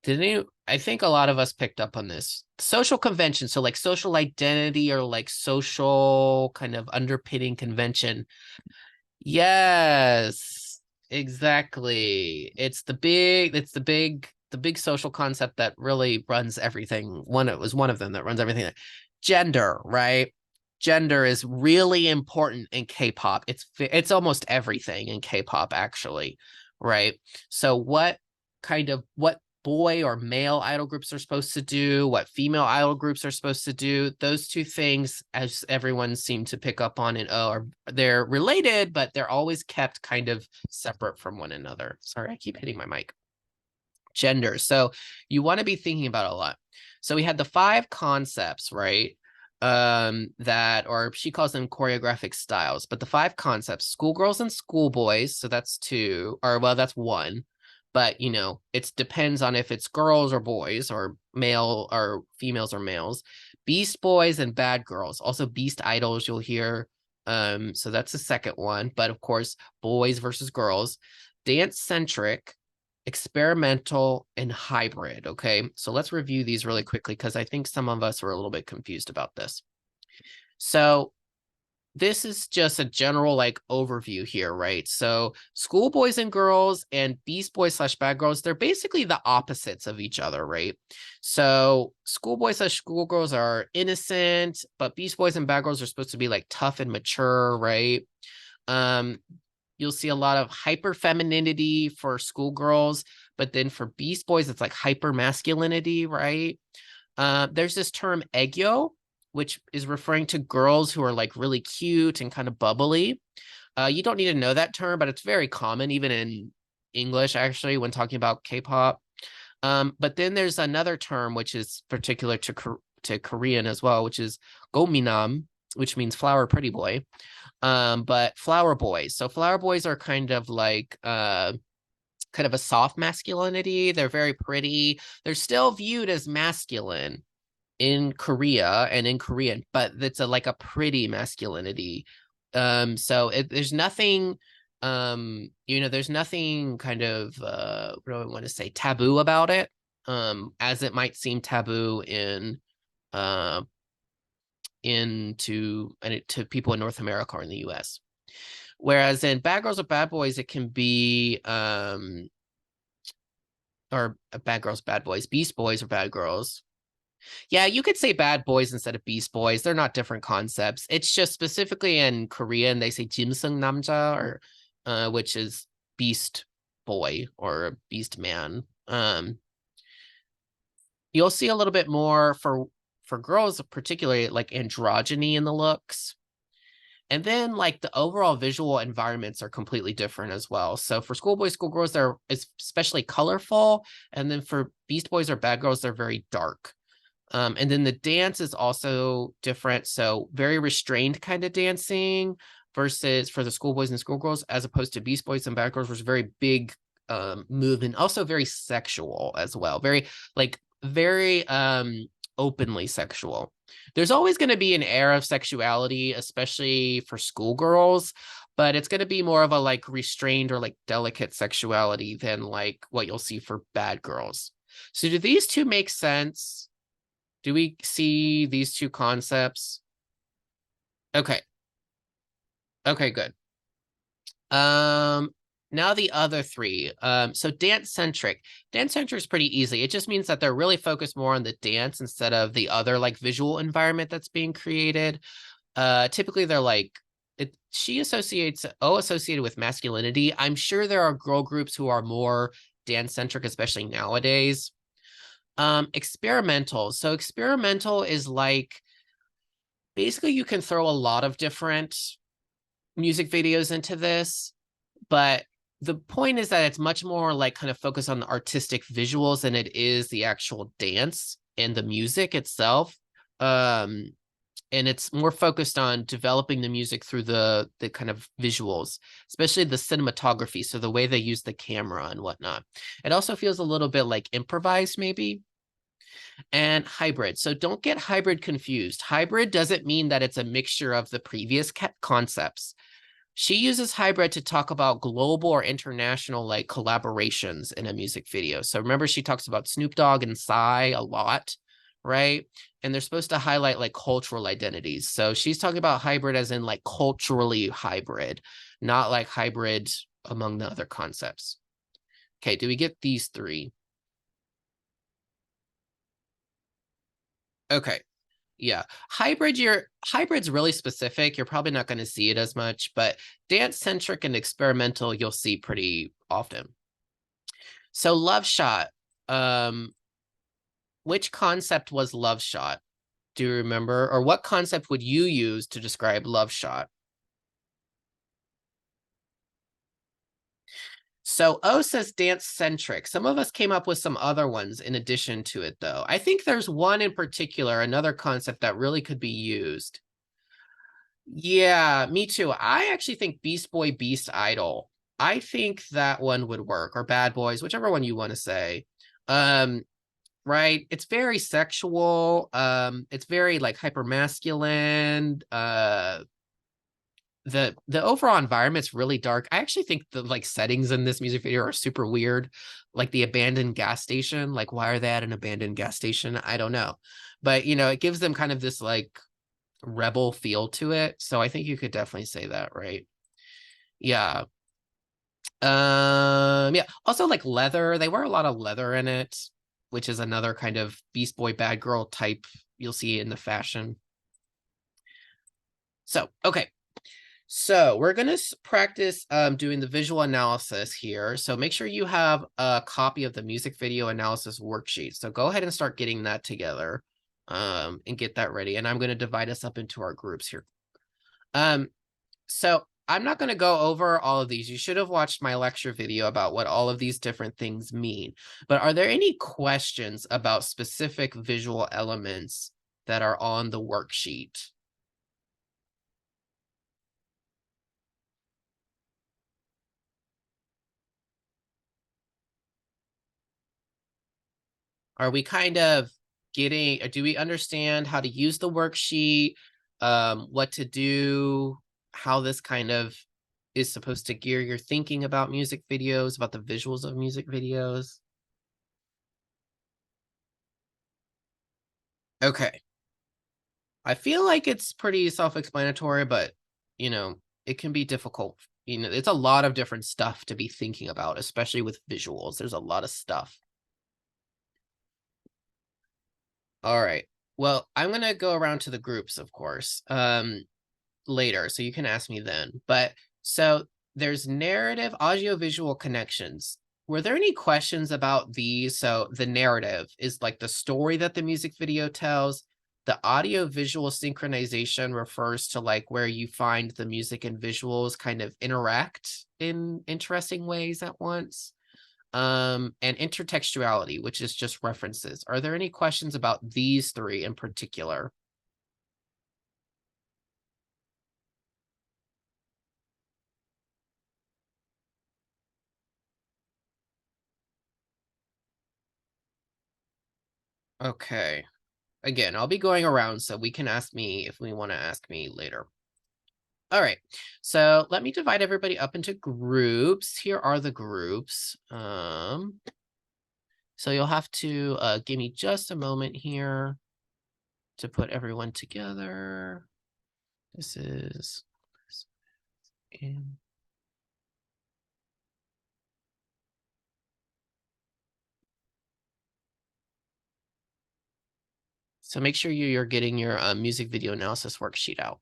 I think a lot of us picked up on this. Social convention, so like social identity or like social kind of underpinning convention. Yes, exactly. It's the big social concept that really runs everything. It was one of them that runs everything. Gender, right? Gender is really important in K-pop. It's almost everything in K-pop, actually, right? So what boy or male idol groups are supposed to do, what female idol groups are supposed to do, those two things, as everyone seemed to pick up on, they're related, but they're always kept kind of separate from one another. Sorry, I keep hitting my mic. Gender. So you want to be thinking about a lot. So we had the 5 concepts, right? Or she calls them choreographic styles, but the 5 concepts: schoolgirls and schoolboys. So that's 2, or well, that's 1. But it depends on if it's girls or boys, or male or females or males. Beast boys and bad girls. Also beast idols you'll hear. So that's the second one. But of course, boys versus girls. Dance centric, experimental, and hybrid. Okay, so let's review these really quickly because I think some of us were a little bit confused about this. So this is just a general like overview here, right? So schoolboys and girls and beast boys / bad girls, they're basically the opposites of each other, right? So schoolboys / schoolgirls are innocent, but beast boys and bad girls are supposed to be like tough and mature, right? you'll see a lot of hyper femininity for schoolgirls, but then for Beast Boys, it's like hyper masculinity, right? There's this term aegyo, which is referring to girls who are like really cute and kind of bubbly. You don't need to know that term, but it's very common even in English, actually, when talking about K-pop. But then there's another term which is particular to Korean as well, which is gominam, which means flower pretty boy. But flower boys. So flower boys are kind of like kind of a soft masculinity. They're very pretty. They're still viewed as masculine in Korea and in Korean, but it's like a pretty masculinity. So there's nothing, there's nothing kind of, what do I want to say, taboo about it, as it might seem taboo to people in North America or in the US. Whereas in Bad Girls or Bad Boys, it can be, or Bad Girls, Bad Boys, Beast Boys or Bad Girls. Yeah, you could say Bad Boys instead of Beast Boys. They're not different concepts. It's just specifically in Korean, they say Jimseung Namja, or which is Beast Boy or Beast Man. You'll see a little bit more for girls, particularly like androgyny in the looks. And then like the overall visual environments are completely different as well. So for schoolboys, schoolgirls, they're especially colorful. And then for Beast Boys or Bad Girls, they're very dark. And then the dance is also different. So very restrained kind of dancing versus for the schoolboys and schoolgirls, as opposed to Beast Boys and Bad Girls, was very big movement, also very sexual as well. Very openly sexual. There's always going to be an air of sexuality, especially for schoolgirls, but it's going to be more of a like restrained or like delicate sexuality than like what you'll see for Bad Girls. So do these two make sense? Do we see these two concepts? Okay. Okay, good. Now the other three. So dance-centric. Dance-centric is pretty easy. It just means that they're really focused more on the dance instead of the other like visual environment that's being created. Typically they're like, she associates associated with masculinity. I'm sure there are girl groups who are more dance-centric, especially nowadays. Experimental. So experimental is like, basically you can throw a lot of different music videos into this, but the point is that it's much more like kind of focused on the artistic visuals than it is the actual dance and the music itself. And it's more focused on developing the music through the kind of visuals, especially the cinematography. So the way they use the camera and whatnot. It also feels a little bit like improvised maybe. And hybrid. So don't get hybrid confused. Hybrid doesn't mean that it's a mixture of the previous concepts. She uses hybrid to talk about global or international like collaborations in a music video. So remember, she talks about Snoop Dogg and Psy a lot, right? And they're supposed to highlight like cultural identities. So she's talking about hybrid as in like culturally hybrid, not like hybrid among the other concepts. Okay, do we get these three? Okay. Yeah. Hybrid's really specific. You're probably not going to see it as much, but dance-centric and experimental, you'll see pretty often. So Love Shot. Which concept was Love Shot? Do you remember? Or what concept would you use to describe Love Shot? So O says dance-centric. Some of us came up with some other ones in addition to it, though. I think there's one in particular, another concept that really could be used. Yeah, me too. I actually think Beast Boy, Beast Idol. I think that one would work, or Bad Boys, whichever one you want to say. Right? It's very sexual. It's very like hyper masculine. The overall environment's really dark. I actually think the like settings in this music video are super weird. Like the abandoned gas station. Like, why are they at an abandoned gas station? I don't know. But it gives them kind of this like rebel feel to it. So I think you could definitely say that, right? Yeah. Yeah. Also like leather. They wear a lot of leather in it, which is another kind of Beast Boy Bad Girl type you'll see in the fashion. So, okay. So we're gonna practice doing the visual analysis here. So make sure you have a copy of the music video analysis worksheet. So go ahead and start getting that together and get that ready. And I'm gonna divide us up into our groups here. So I'm not gonna go over all of these. You should have watched my lecture video about what all of these different things mean. But are there any questions about specific visual elements that are on the worksheet? Are we kind of getting, do we understand how to use the worksheet, what to do, how this kind of is supposed to gear your thinking about music videos, about the visuals of music videos? Okay. I feel like it's pretty self-explanatory, but, you know, it can be difficult. You know, it's a lot of different stuff to be thinking about, especially with visuals. There's a lot of stuff. All right. Well, I'm going to go around to the groups, of course, later, so you can ask me then. But so there's narrative audiovisual connections. Were there any questions about these? So the narrative is like the story that the music video tells. The audio visual synchronization refers to like where you find the music and visuals kind of interact in interesting ways at once. And intertextuality, which is just references. Are there any questions about these three in particular? Okay. Again, I'll be going around, so we can ask me if we want to ask me later. All right, so let me divide everybody up into groups. Here are the groups. So you'll have to give me just a moment here to put everyone together. This is in. So make sure you're getting your music video analysis worksheet out.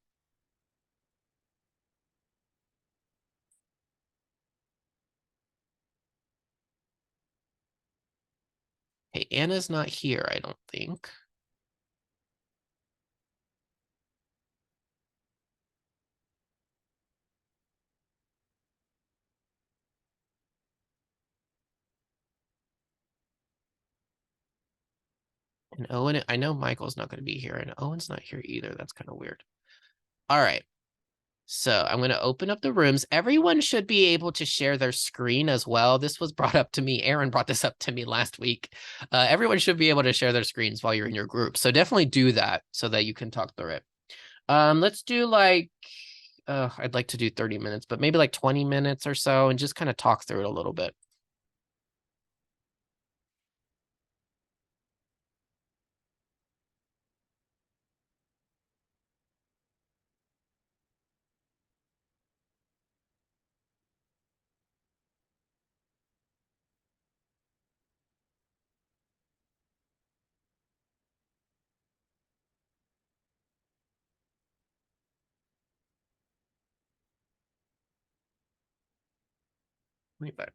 Hey, Anna's not here, I don't think. And Owen, I know Michael's not going to be here, and Owen's not here either. That's kind of weird. All right. So I'm going to open up the rooms. Everyone should be able to share their screen as well. This was brought up to me. Aaron brought this up to me last week. Everyone should be able to share their screens while you're in your group. So definitely do that so that you can talk through it. Let's do like, I'd like to do 30 minutes, but maybe like 20 minutes or so and just kind of talk through it a little bit. Wait, but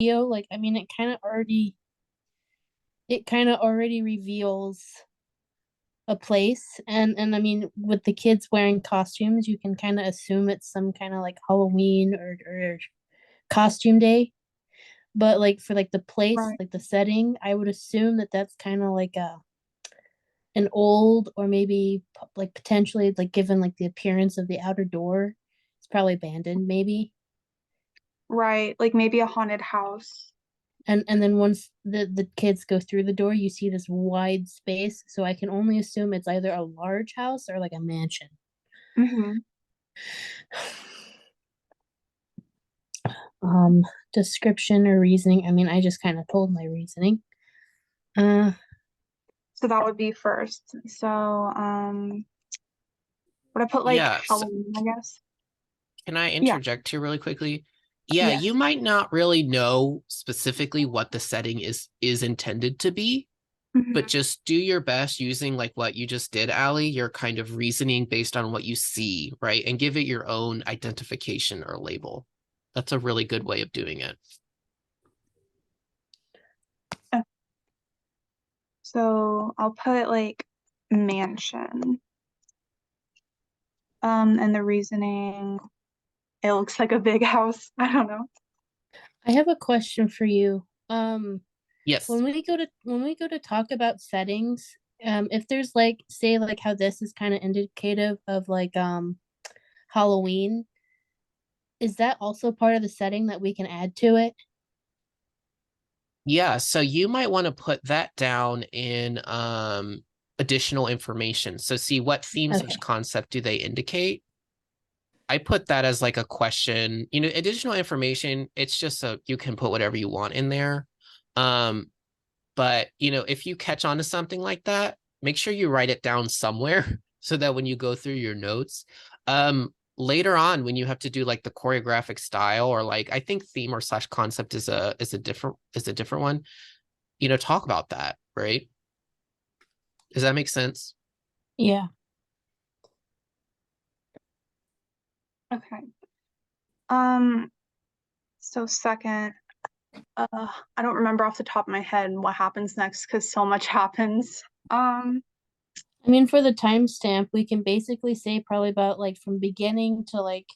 video, like I mean it kind of already reveals a place, and I mean with the kids wearing costumes, you can kind of assume it's some kind of like Halloween or costume day. But like for like the place, Right. like the setting, I would assume that that's kind of like a an old or maybe like potentially like given like the appearance of the outer door, it's probably abandoned maybe. Right, like maybe a haunted house. And then once the kids go through the door, you see this wide space. So I can only assume it's either a large house or like a mansion. Mm-hmm. Description or reasoning. I mean, I just kind of told my reasoning. So that would be first. So, would I put like Yes. Halloween, I guess? Can I Yeah. interject here really quickly? Yeah, Yes. you might not really know specifically what the setting is intended to be, but Mhm. just do your best using like what you just did, Allie, your kind of reasoning based on what you see, right? And give it your own identification or label. That's a really good way of doing it. So I'll put like mansion. And the reasoning, it looks like a big house. I don't know. I have a question for you. Yes. When we go to talk about settings, if there's like say like how this is kind of indicative of like Halloween, is that also part of the setting that we can add to it? Yeah, so you might want to put that down in additional information. So see what themes Okay. or concept do they indicate? I put that as like a question, additional information. It's just so you can put whatever you want in there. But if you catch on to something like that, make sure you write it down somewhere so that when you go through your notes, later on when you have to do like the choreographic style or like I think theme or slash concept is a different one, talk about that, right? Does that make sense? Yeah. Okay. So second, I don't remember off the top of my head what happens next because so much happens. I mean, for the timestamp, we can basically say probably about like from beginning to like,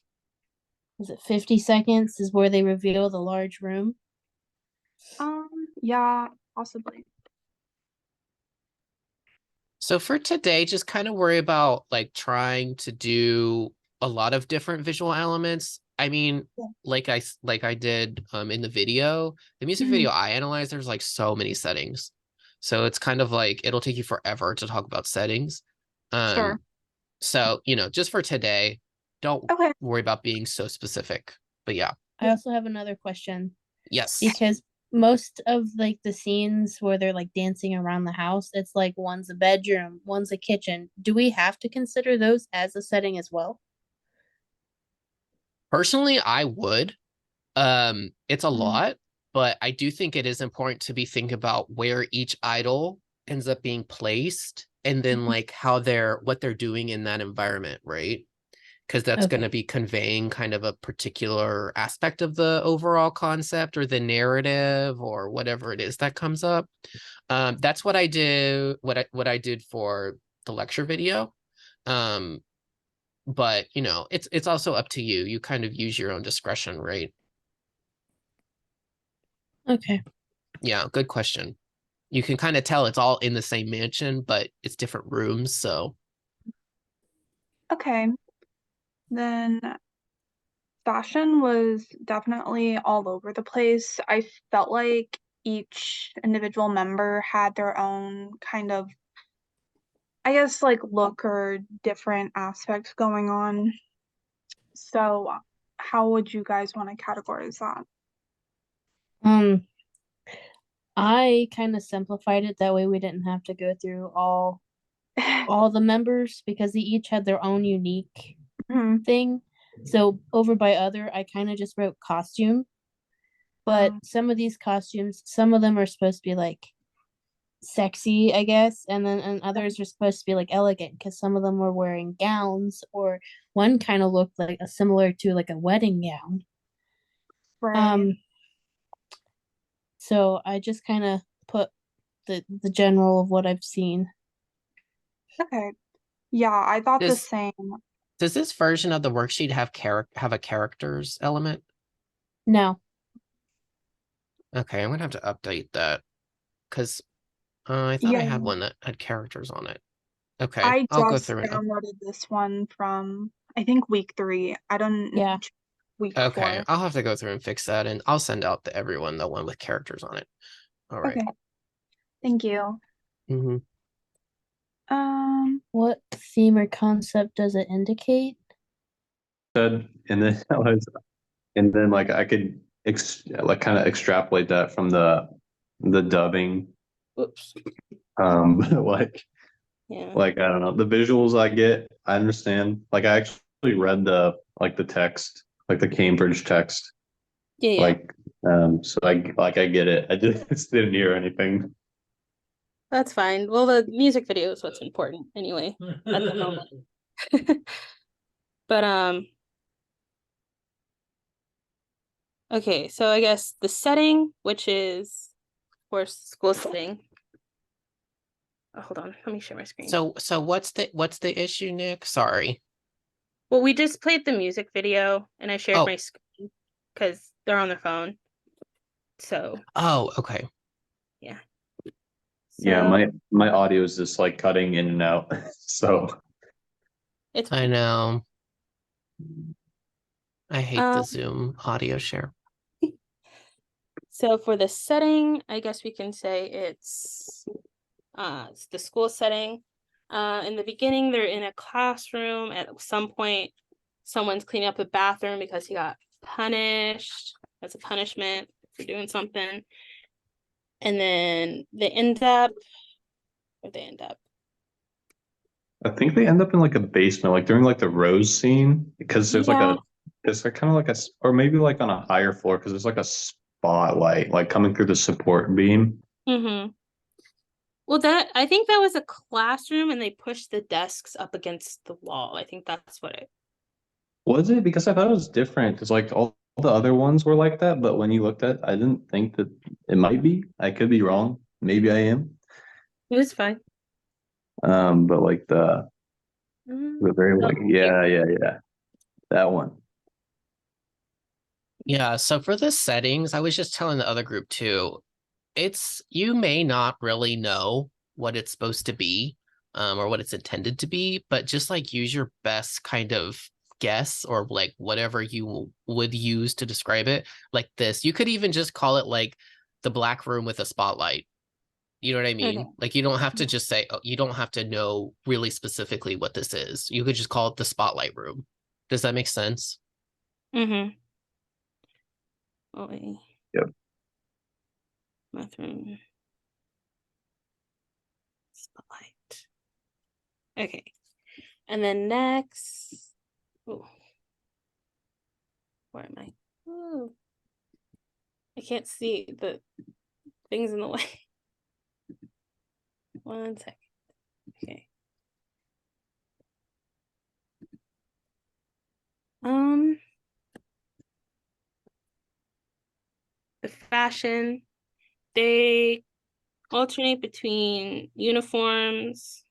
is it 50 seconds is where they reveal the large room? Yeah, possibly. So for today, just kind of worry about like trying to do a lot of different visual elements. I mean, Yeah. like I did in the video, the music Mhm. video I analyzed, there's like so many settings. So it's kind of like it'll take you forever to talk about settings. Sure. So, just for today, don't Okay. worry about being so specific. But yeah, I also have another question yes. because most of like the scenes where they're like dancing around the house, it's like one's a bedroom, one's a kitchen. Do we have to consider those as a setting as well? Personally, I would. It's a Mm. lot, but I do think it is important to be thinking about where each idol ends up being placed and then like what they're doing in that environment, right? Because that's going to Okay. be conveying kind of a particular aspect of the overall concept or the narrative or whatever it is that comes up. That's what I do, what I did for the lecture video. But it's also up to you. You kind of use your own discretion, right? Okay. Yeah, good question. You can kind of tell it's all in the same mansion, but it's different rooms. So Okay. Then fashion was definitely all over the place. I felt like each individual member had their own kind of, I guess, like look or different aspects going on. So, how would you guys want to categorize that? Um, I kind of simplified it that way we didn't have to go through all the members because they each had their own unique Mhm. thing. So over by other, I kind of just wrote costume, but some of these costumes, some of them are supposed to be like sexy, I guess, and others are supposed to be like elegant because some of them were wearing gowns or one kind of looked like a similar to like a wedding gown. Right. So I just kind of put the general of what I've seen. Okay. Yeah, I thought the Does same. does this version of the worksheet have a characters element? No. Okay, I'm gonna have to update that because I thought I Yeah, had one that had characters on it. Okay, I I'll go just through and downloaded this one from, I think, week 3. I don't Yeah. week okay, 4. I'll have to go through and fix that, and I'll send out to everyone the one with characters on it. All right. Okay. Thank you. Mhm. What theme or concept does it indicate? Said, and then like I could like kind of extrapolate that from the dubbing. Oops. Like Yeah. I don't know, the visuals I get, I understand. Like I actually read the text, like the Cambridge text. Yeah. Yeah. Like so I get it. I just didn't hear anything. That's fine. Well, the music video is what's important anyway at the moment. But okay, so I guess the setting, which is of course school setting. Oh, hold on, let me share my screen. So what's the issue, Nick? Sorry. Well, we just played the music video and I shared Oh. my screen because they're on their phone. So Oh, okay. yeah. Yeah, So my audio is just like cutting in and out. So it's I fine. know. I hate the Um, Zoom audio share. So for the setting, I guess we can say it's the school setting. In the beginning, they're in a classroom. At some point, someone's cleaning up a bathroom because he got punished. That's a punishment for doing something. And then they end up, where they end up. I think they end up in like a basement, like during like the rose scene, because there's Yeah. it's like kind of like or maybe like on a higher floor because there's like a spotlight like coming through the support beam. Mm-hmm. Well, I think that was a classroom and they pushed the desks up against the wall. I think that's what it. Was it? Because I thought it was different. Because like all the other ones were like that, but when you looked at, I didn't think that it might be. I could be wrong. Maybe I am. It was fine. But like the very like yeah, that one. Yeah, so for the settings, I was just telling the other group too, you may not really know what it's supposed to be, or what it's intended to be, but just like use your best kind of guess or like whatever you would use to describe it. Like this, you could even just call it like the black room with a spotlight. You know what I mean? Okay. Like you don't have to just say, you don't have to know really specifically what this is. You could just call it the spotlight room. Does that make sense? Mm-hmm. Oh, wait. Yep. Bathroom. Spotlight. Okay. And then next. Oh. Where am I? Oh. I can't see the things in the way. 1 second. Okay. The fashion, they alternate between uniforms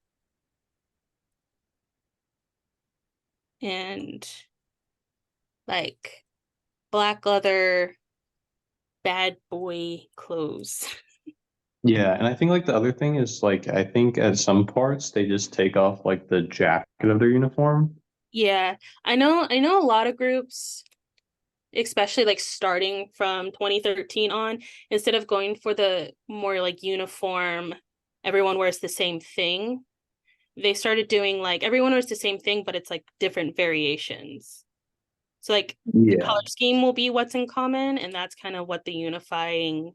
and like black leather bad boy clothes. Yeah, and I think like the other thing is like I think at some parts they just take off like the jacket of their uniform. Yeah, I know a lot of groups, especially like starting from 2013 on, instead of going for the more like uniform, everyone wears the same thing, they started doing like everyone wears the same thing, but it's like different variations. So like the Yeah. color scheme will be what's in common, and that's kind of what the unifying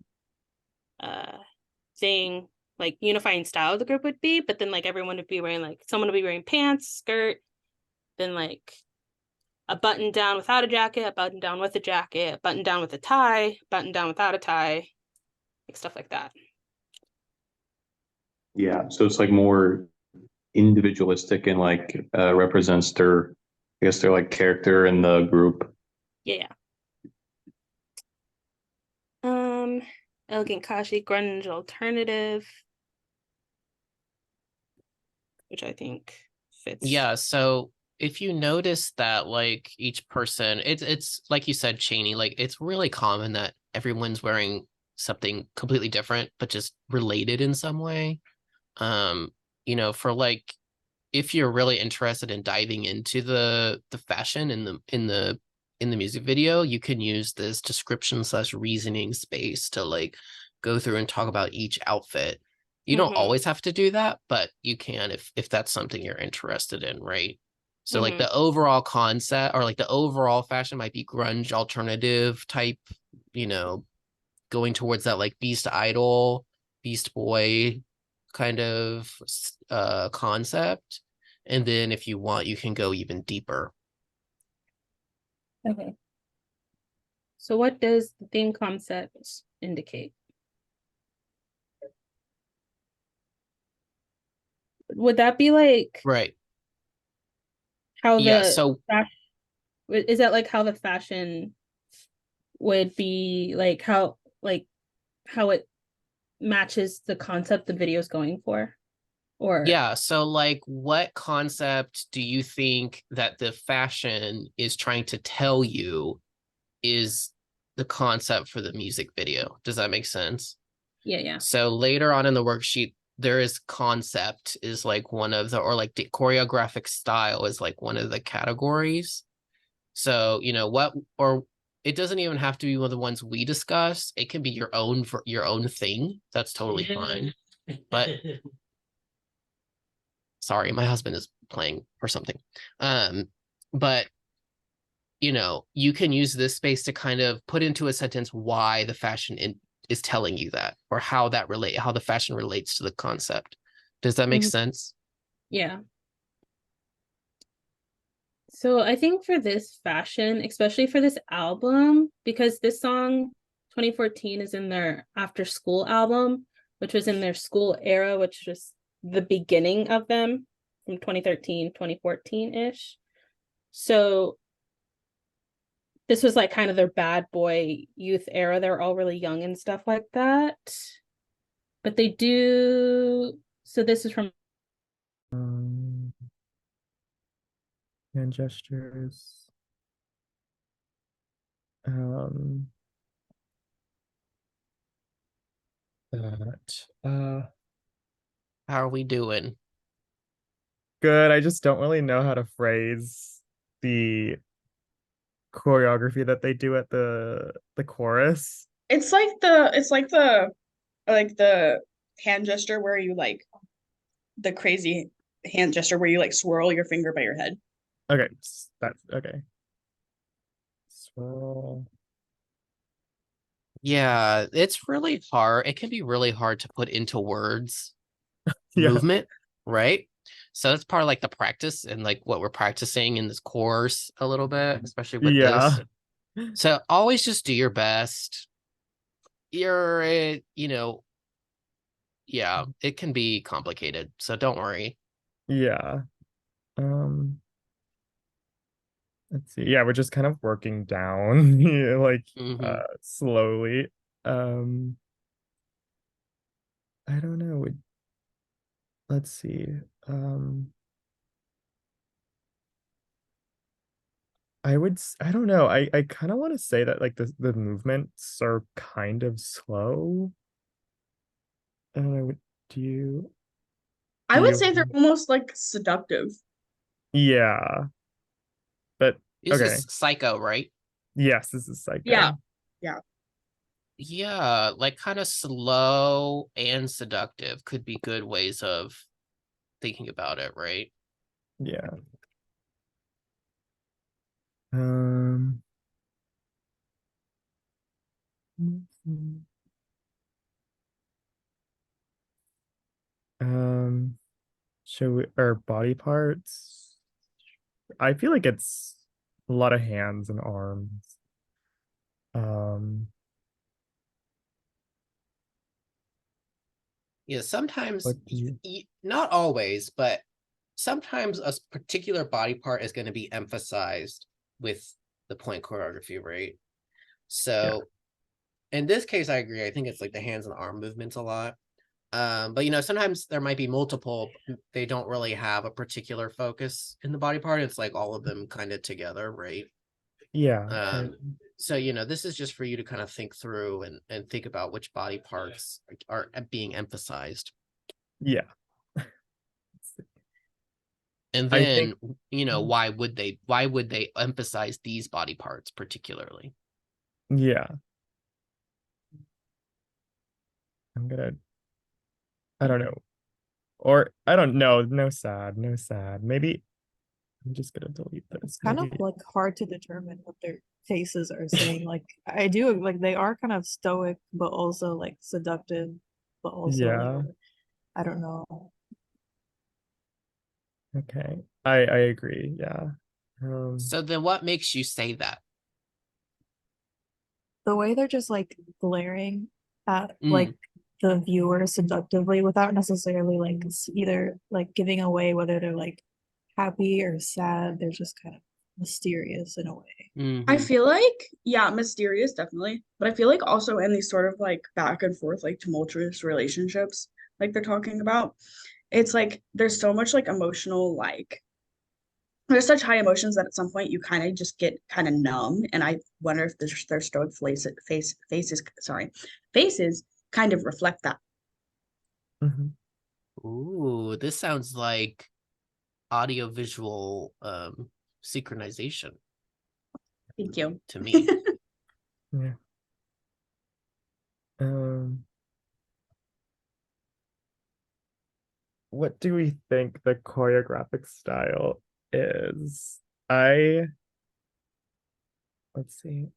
thing, like unifying style of the group would be. But then like everyone would be wearing like someone would be wearing pants, skirt, then like a button down without a jacket, a button down with a jacket, a button down with a tie, button down without a tie, like stuff like that. Yeah. So it's like more individualistic and like represents their I guess their like character in the group. Yeah. Elegant Kashi, grunge alternative. which I think fits. Yeah, so if you notice that like each person, it's like you said, Cheney, like it's really common that everyone's wearing something completely different, but just related in some way. You know, for like if you're really interested in diving into the fashion in the music video, you can use this description slash reasoning space to like go through and talk about each outfit. You don't always have to do that, but you can if that's something you're interested in, right? So like the overall concept or like the overall fashion might be grunge alternative type, you know, going towards that like Beast Idol, Beast Boy kind of concept. And then if you want, you can go even deeper. Okay. So what does the theme concept indicate? Would that be like Right. how Yeah, the so is that like how the fashion would be like how it matches the concept the video is going for? Or yeah, so like what concept do you think that the fashion is trying to tell you is the concept for the music video? Does that make sense? yeah. So later on in the worksheet, there is concept is like one of the, or like the choreographic style is like one of the categories. So, you know, what, or it doesn't even have to be one of the ones we discuss. It can be your own for your own thing. That's totally fine. But sorry, my husband is playing or something. But you know, you can use this space to kind of put into a sentence why the fashion is telling you that, or how the fashion relates to the concept. Does that make sense? Yeah. So I think for this fashion, especially for this album, because this song 2014 is in their after school album, which was in their school era, which was the beginning of them from 2013, 2014-ish. So this was like kind of their bad boy youth era. They're all really young and stuff like that. But they do, so this is from hand gestures. How are we doing? Good. I just don't really know how to phrase the choreography that they do at the chorus. It's like the hand gesture where you like the crazy hand gesture where you like swirl your finger by your head. Okay, that's okay. Swirl. Yeah, it's really hard. It can be really hard to put into words Yeah. movement, right? So that's part of like the practice and like what we're practicing in this course a little bit, especially with Yeah. this. So always just do your best. You know, yeah, it can be complicated, so don't worry. Yeah. Let's see. Yeah, we're just kind of working down like slowly. I don't know. Let's see. I don't know. I kind of want to say that like the movements are kind of slow. I don't know. Do you? I would say they're almost like seductive. Yeah. But This okay. is Psycho, right? Yes, this is Psycho. Yeah. Yeah, like kind of slow and seductive could be good ways of thinking about it, right? Yeah. Should we, our body parts? I feel like it's a lot of hands and arms. Yeah, sometimes, What do you... not always, but sometimes a particular body part is going to be emphasized with the point choreography, right? So in this case, I agree. I think it's like the hands and arm movements a lot. But sometimes there might be multiple, they don't really have a particular focus in the body part. It's like all of them kind of together, right? Yeah. So this is just for you to kind of think through and think about which body parts are being emphasized. Yeah. And I then, think- why would they emphasize these body parts particularly? Yeah. I don't know. Or I don't know. No sad. Maybe I'm just gonna delete this. It's kind of maybe. like hard to determine what their faces are saying. Like I do like they are kind of stoic, but also like seductive, but also Yeah. like I don't know. Okay. I agree. Yeah. So then what makes you say that? The way they're just like glaring at Mm. like the viewer seductively without necessarily like either like giving away whether they're like happy or sad. They're just kind of mysterious in a way. Mm-hmm. I feel like, yeah, mysterious, definitely. But I feel like also in these sort of like back and forth, like tumultuous relationships, like they're talking about, it's like there's so much like emotional, like there's such high emotions that at some point you kind of just get kind of numb. And I wonder if their stoic faces kind of reflect that. Mhm. Ooh, this sounds like audiovisual synchronization Thank you. to me. Yeah. What do we think the choreographic style is? Let's see.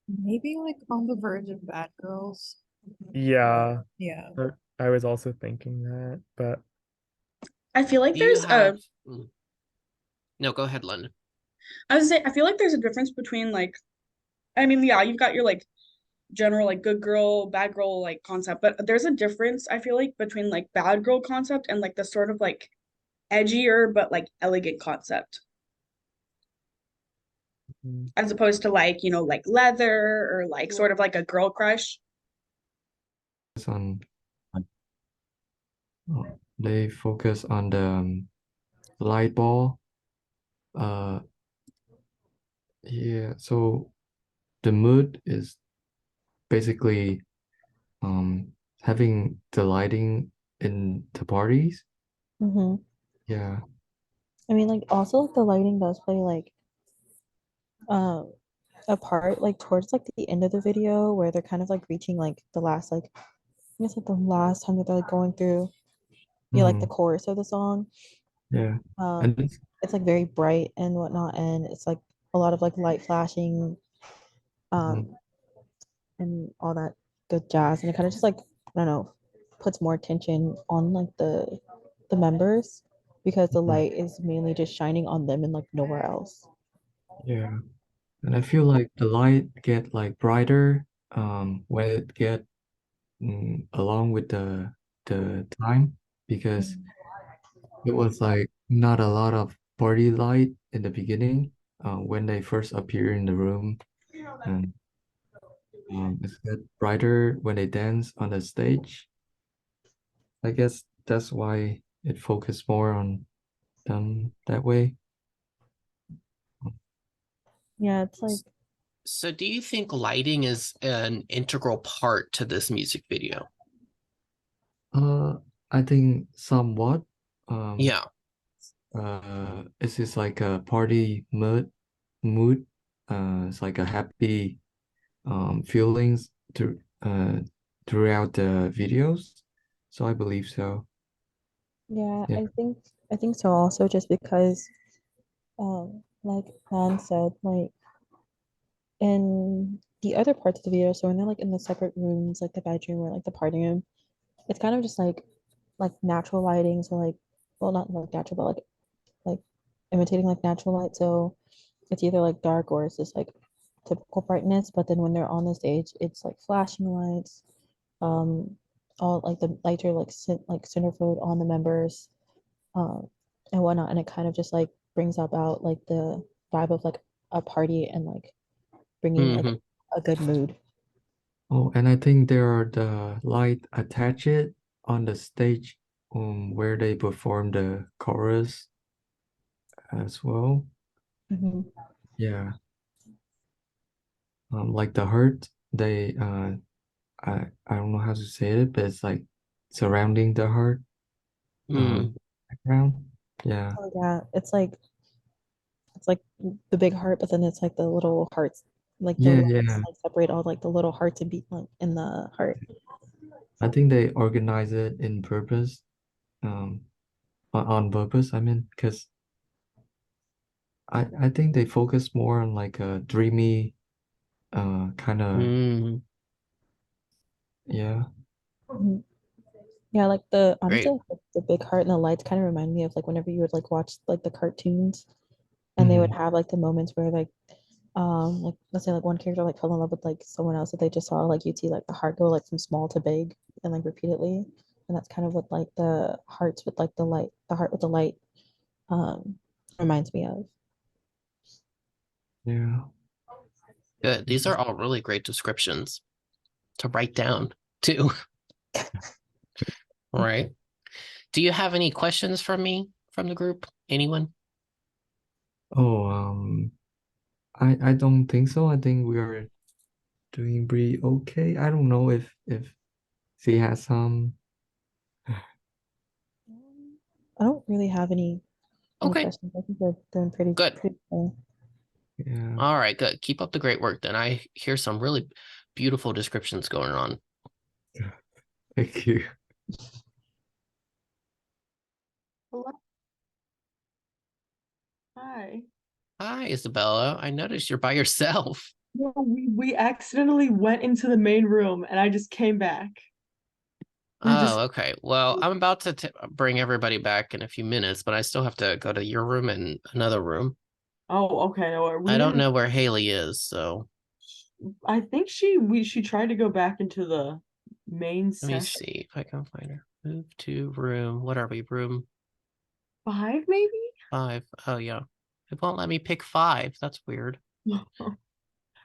Maybe like on the verge of Bad Girls. Yeah, Yeah. I was also thinking that, but I feel like Do you there's have No, go ahead, London. I was say I feel like there's a difference between like, I mean, yeah, you've got your like general like good girl, bad girl like concept, but there's a difference I feel like between like bad girl concept and like the sort of like edgier but like elegant concept. As opposed to like, like leather or like sort of like a girl crush. on they focus on the light ball. Yeah, so the mood is basically having the lighting in the parties. Mm-hmm. Yeah. I mean, like also like the lighting does play like a part like towards like the end of the video where they're kind of like reaching like the last like I guess like the last time that they're like going through like the chorus of the song. Yeah. Um, And it's like very bright and whatnot, and it's like a lot of like light flashing, and all that good jazz, and it kind of just like I don't know, puts more attention on like the members because the light is mainly just shining on them and like nowhere else. yeah. And I feel like the light get like brighter when it get along with the time because it was like not a lot of party light in the beginning when they first appear in the room, and it's get brighter when they dance on the stage. I guess that's why it focused more on them that way. Yeah, it's like So do you think lighting is an integral part to this music video? I think somewhat. Yeah. It's just like a party mood. It's like a happy feelings throughout the videos. So I believe so. yeah, Yeah. I think so also just because like Han said, like in the other parts of the video, so when they're like in the separate rooms, like the bedroom or like the party room, it's kind of just like natural lighting, so like well not like natural but like imitating like natural light. So it's either like dark or it's just like typical brightness, but then when they're on the stage, it's like flashing lights, um all like the lights are like like centerfold on the members, um and whatnot, and it kind of just like brings about like the vibe of like a party and like bringing like Mhm. a good mood. Oh, and I think there are the light attached on the stage where they perform the chorus as well. Mhm. Yeah. Like the heart, they I don't know how to say it, but it's like surrounding the heart Mm, background. Yeah. Oh yeah, it's like the big heart, but then it's like the little hearts, like the Yeah, lights, yeah. like separate all like the little hearts and beat like in the heart. I think they organize it in purpose, on purpose, I mean, because I think they focus more on like a dreamy kind of, mm, yeah. Mhm. Yeah, like the honestly, great. like, the big heart and the lights kind of remind me of like whenever you would like watch like the cartoons, and they would Mhm. have like the moments where like let's say like one character like fell in love with like someone else that they just saw, like you'd see like the heart go like from small to big and like repeatedly, and that's kind of what like the hearts with like the heart with the light um reminds me of. Yeah. Good. These are all really great descriptions to write down too. All right. Do you have any questions for me from the group? Anyone? Oh, I don't think so. I think we are doing pretty okay. I don't know if she has some. I don't really have any Okay, questions. I think they're doing pretty good. well. Yeah. All right, good. Keep up the great work then. I hear some really beautiful descriptions going on. Thank you. Hi. Hi, Isabella. I noticed you're by yourself. No, we accidentally went into the main room and I just came back. We just Oh, okay. Well, I'm about to bring everybody back in a few minutes, but I still have to go to your room and another room. Oh, okay. No, we I don't didn't. know where Haley is, so I think she tried to go back into the main let me session. see if I can find her. Move to room. What are we? Room 5, maybe? 5. Oh, yeah. It won't let me pick 5. That's weird.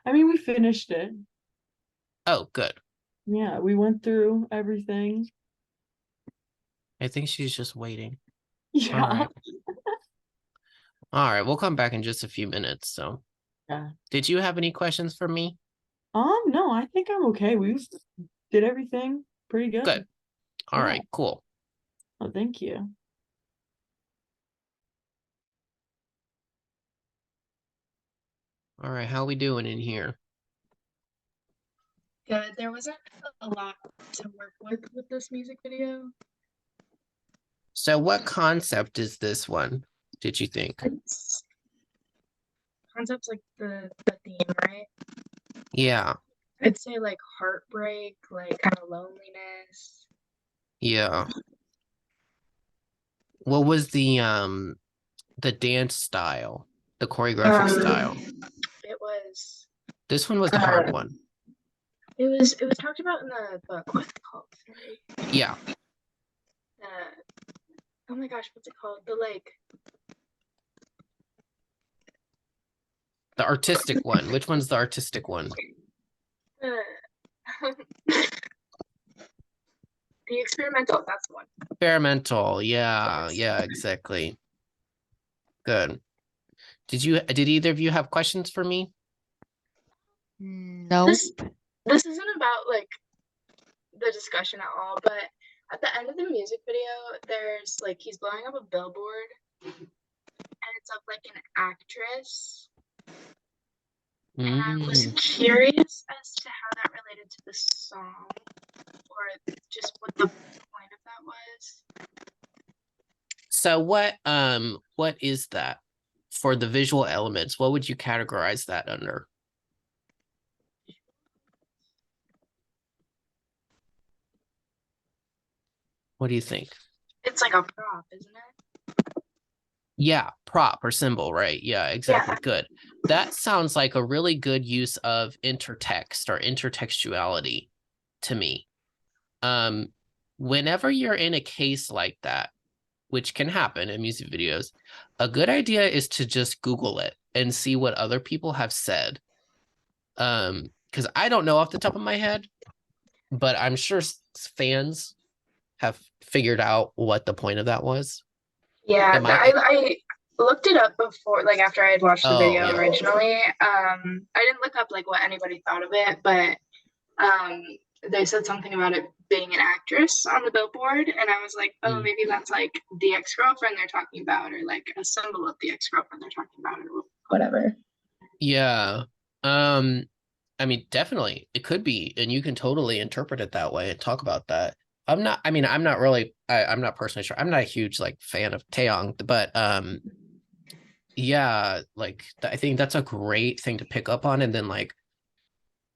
I mean, we finished it. Oh, good. Yeah, we went through everything. I think she's just waiting. Yeah. All right. All right, we'll come back in just a few minutes. So, Yeah. did you have any questions for me? No, I think I'm okay. We just did everything pretty good. Good. All Yeah. right, cool. Oh, thank you. All right, how we doing in here? Good. There wasn't a lot to work with this music video. So, what concept is this one, did you think? It's concepts like the theme, right? Yeah, I'd say like heartbreak, like kind of loneliness. yeah. What was the dance style, the choreographic style? It was This one was the hard one. it was talked about in the book. What's it called? Sorry. Yeah, Oh my gosh, what's it called? The like the artistic one. Which one's the artistic one? the experimental, that's the one. Experimental. Yeah, Yes. yeah, exactly. Good. Did either of you have questions for me? No. This isn't about like the discussion at all, but at the end of the music video, there's like he's blowing up a billboard and it's of like an actress. And I was curious as to how that related to the song or just what the point of that was. So what is that for the visual elements? What would you categorize that under? What do you think? It's like a prop, isn't it? Yeah, prop or symbol, right? Yeah, exactly. Yeah. Good. That sounds like a really good use of intertext or intertextuality to me. Whenever you're in a case like that, which can happen in music videos, a good idea is to just Google it and see what other people have said. Because I don't know off the top of my head, but I'm sure fans have figured out what the point of that was. Yeah, It might. I looked it up before, like after I had watched the Oh, video yeah. originally. I didn't look up like what anybody thought of it, but they said something about it being an actress on the billboard, and I was like, oh, maybe that's like the ex-girlfriend they're talking about, or like a symbol of the ex-girlfriend they're talking about, or whatever. Yeah. I mean, definitely it could be, and you can totally interpret it that way and talk about that. I'm not really, I'm not personally sure. I'm not a huge like fan of Taeyong, but yeah, like I think that's a great thing to pick up on. And then like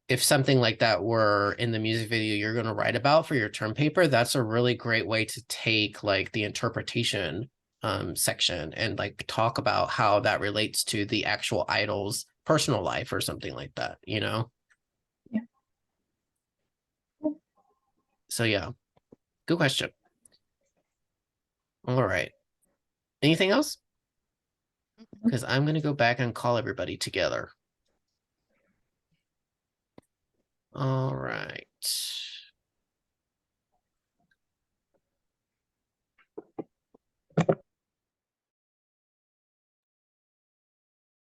if something like that were in the music video you're going to write about for your term paper, that's a really great way to take like the interpretation section and like talk about how that relates to the actual idol's personal life or something like that, you know? Yeah. So yeah, good question. All right. Anything else? Because I'm going to go back and call everybody together. All right.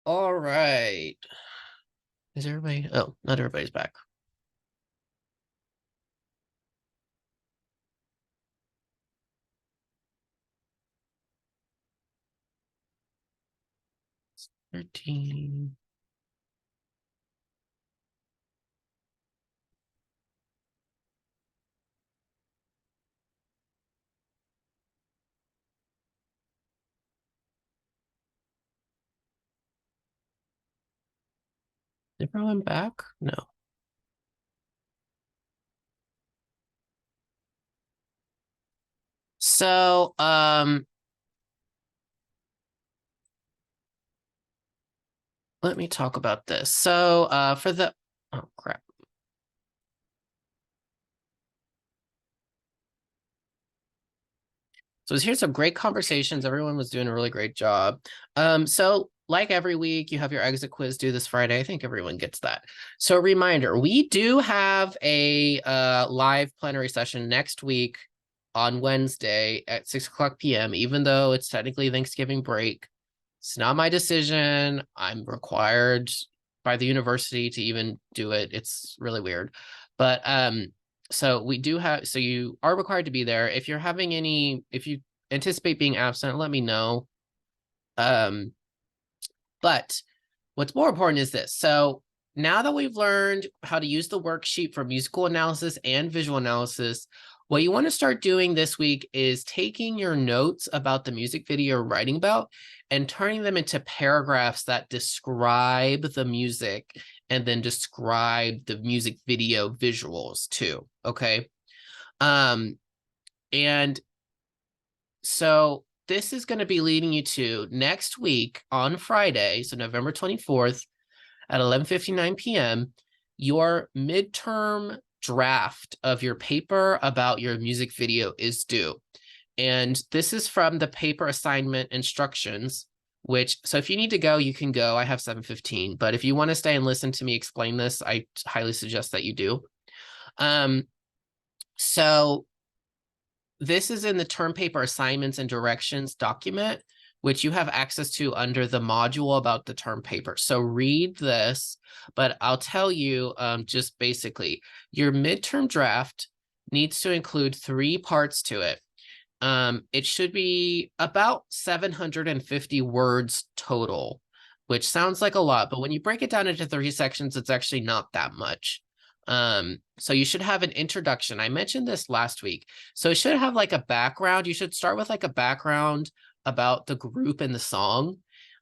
All right. Is everybody? Oh, not everybody's back. It's 13. Is everyone back? No. So, let me talk about this. So, for the, oh crap. So here's some great conversations. Everyone was doing a really great job. So like every week, you have your exit quiz due this Friday. I think everyone gets that. So reminder, we do have a live plenary session next week on Wednesday at 6:00 p.m., even though it's technically Thanksgiving break. It's not my decision. I'm required by the university to even do it. It's really weird. But so we do have, so you are required to be there. If you're having any, if you anticipate being absent, let me know. But what's more important is this. So now that we've learned how to use the worksheet for musical analysis and visual analysis, what you want to start doing this week is taking your notes about the music video you're writing about and turning them into paragraphs that describe the music and then describe the music video visuals too, okay? And so this is going to be leading you to next week on Friday, so November 24th at 11:59 p.m., your midterm draft of your paper about your music video is due. And this is from the paper assignment instructions, which, so if you need to go, you can go. I have 7:15, but if you want to stay and listen to me explain this, I highly suggest that you do. So this is in the term paper assignments and directions document, which you have access to under the module about the term paper. So read this, but I'll tell you just basically, your midterm draft needs to include 3 parts to it. It should be about 750 words total, which sounds like a lot, but when you break it down into 3 sections, it's actually not that much. So you should have an introduction. I mentioned this last week. So it should have like a background. You should start with like a background about the group and the song.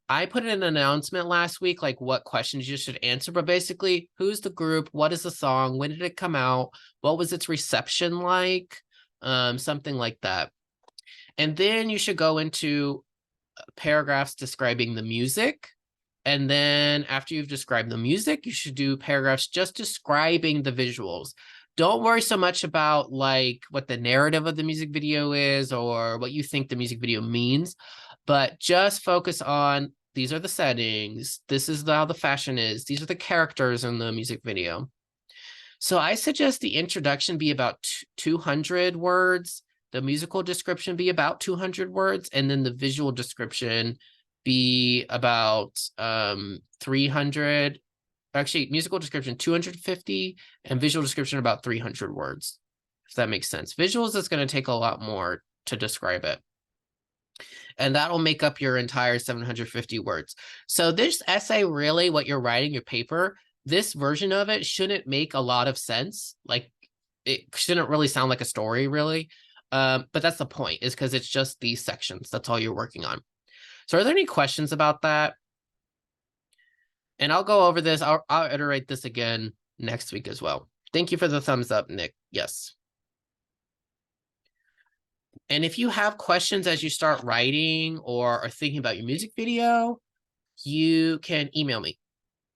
I put in an announcement last week, like what questions you should answer, but basically who's the group? What is the song? When did it come out? What was its reception like? Something like that. And then you should go into paragraphs describing the music. And then after you've described the music, you should do paragraphs just describing the visuals. Don't worry so much about like what the narrative of the music video is or what you think the music video means, but just focus on these are the settings. This is how the fashion is. These are the characters in the music video. So I suggest the introduction be about 200 words, the musical description be about 200 words, and then the visual description be about 300. Actually, musical description 250 and visual description about 300 words, if that makes sense. Visuals is going to take a lot more to describe it. And that'll make up your entire 750 words. So this essay, really what you're writing, your paper, this version of it shouldn't make a lot of sense. Like it shouldn't really sound like a story, really. But that's the point, is because it's just these sections. That's all you're working on. So are there any questions about that? And I'll go over this. I'll iterate this again next week as well. Thank you for the thumbs up, Nick. Yes. And if you have questions as you start writing or are thinking about your music video, you can email me.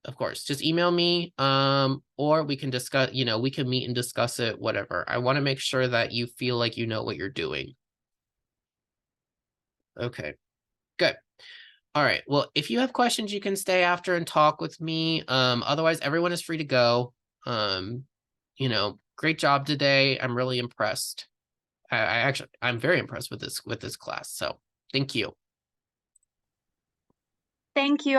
Of course, just email me, or we can discuss, we can meet and discuss it, whatever. I want to make sure that you feel like you know what you're doing. Okay, good. All right, well, if you have questions, you can stay after and talk with me. Otherwise, everyone is free to go. Great job today. I'm really impressed. I'm very impressed with this class. So thank you. Thank you.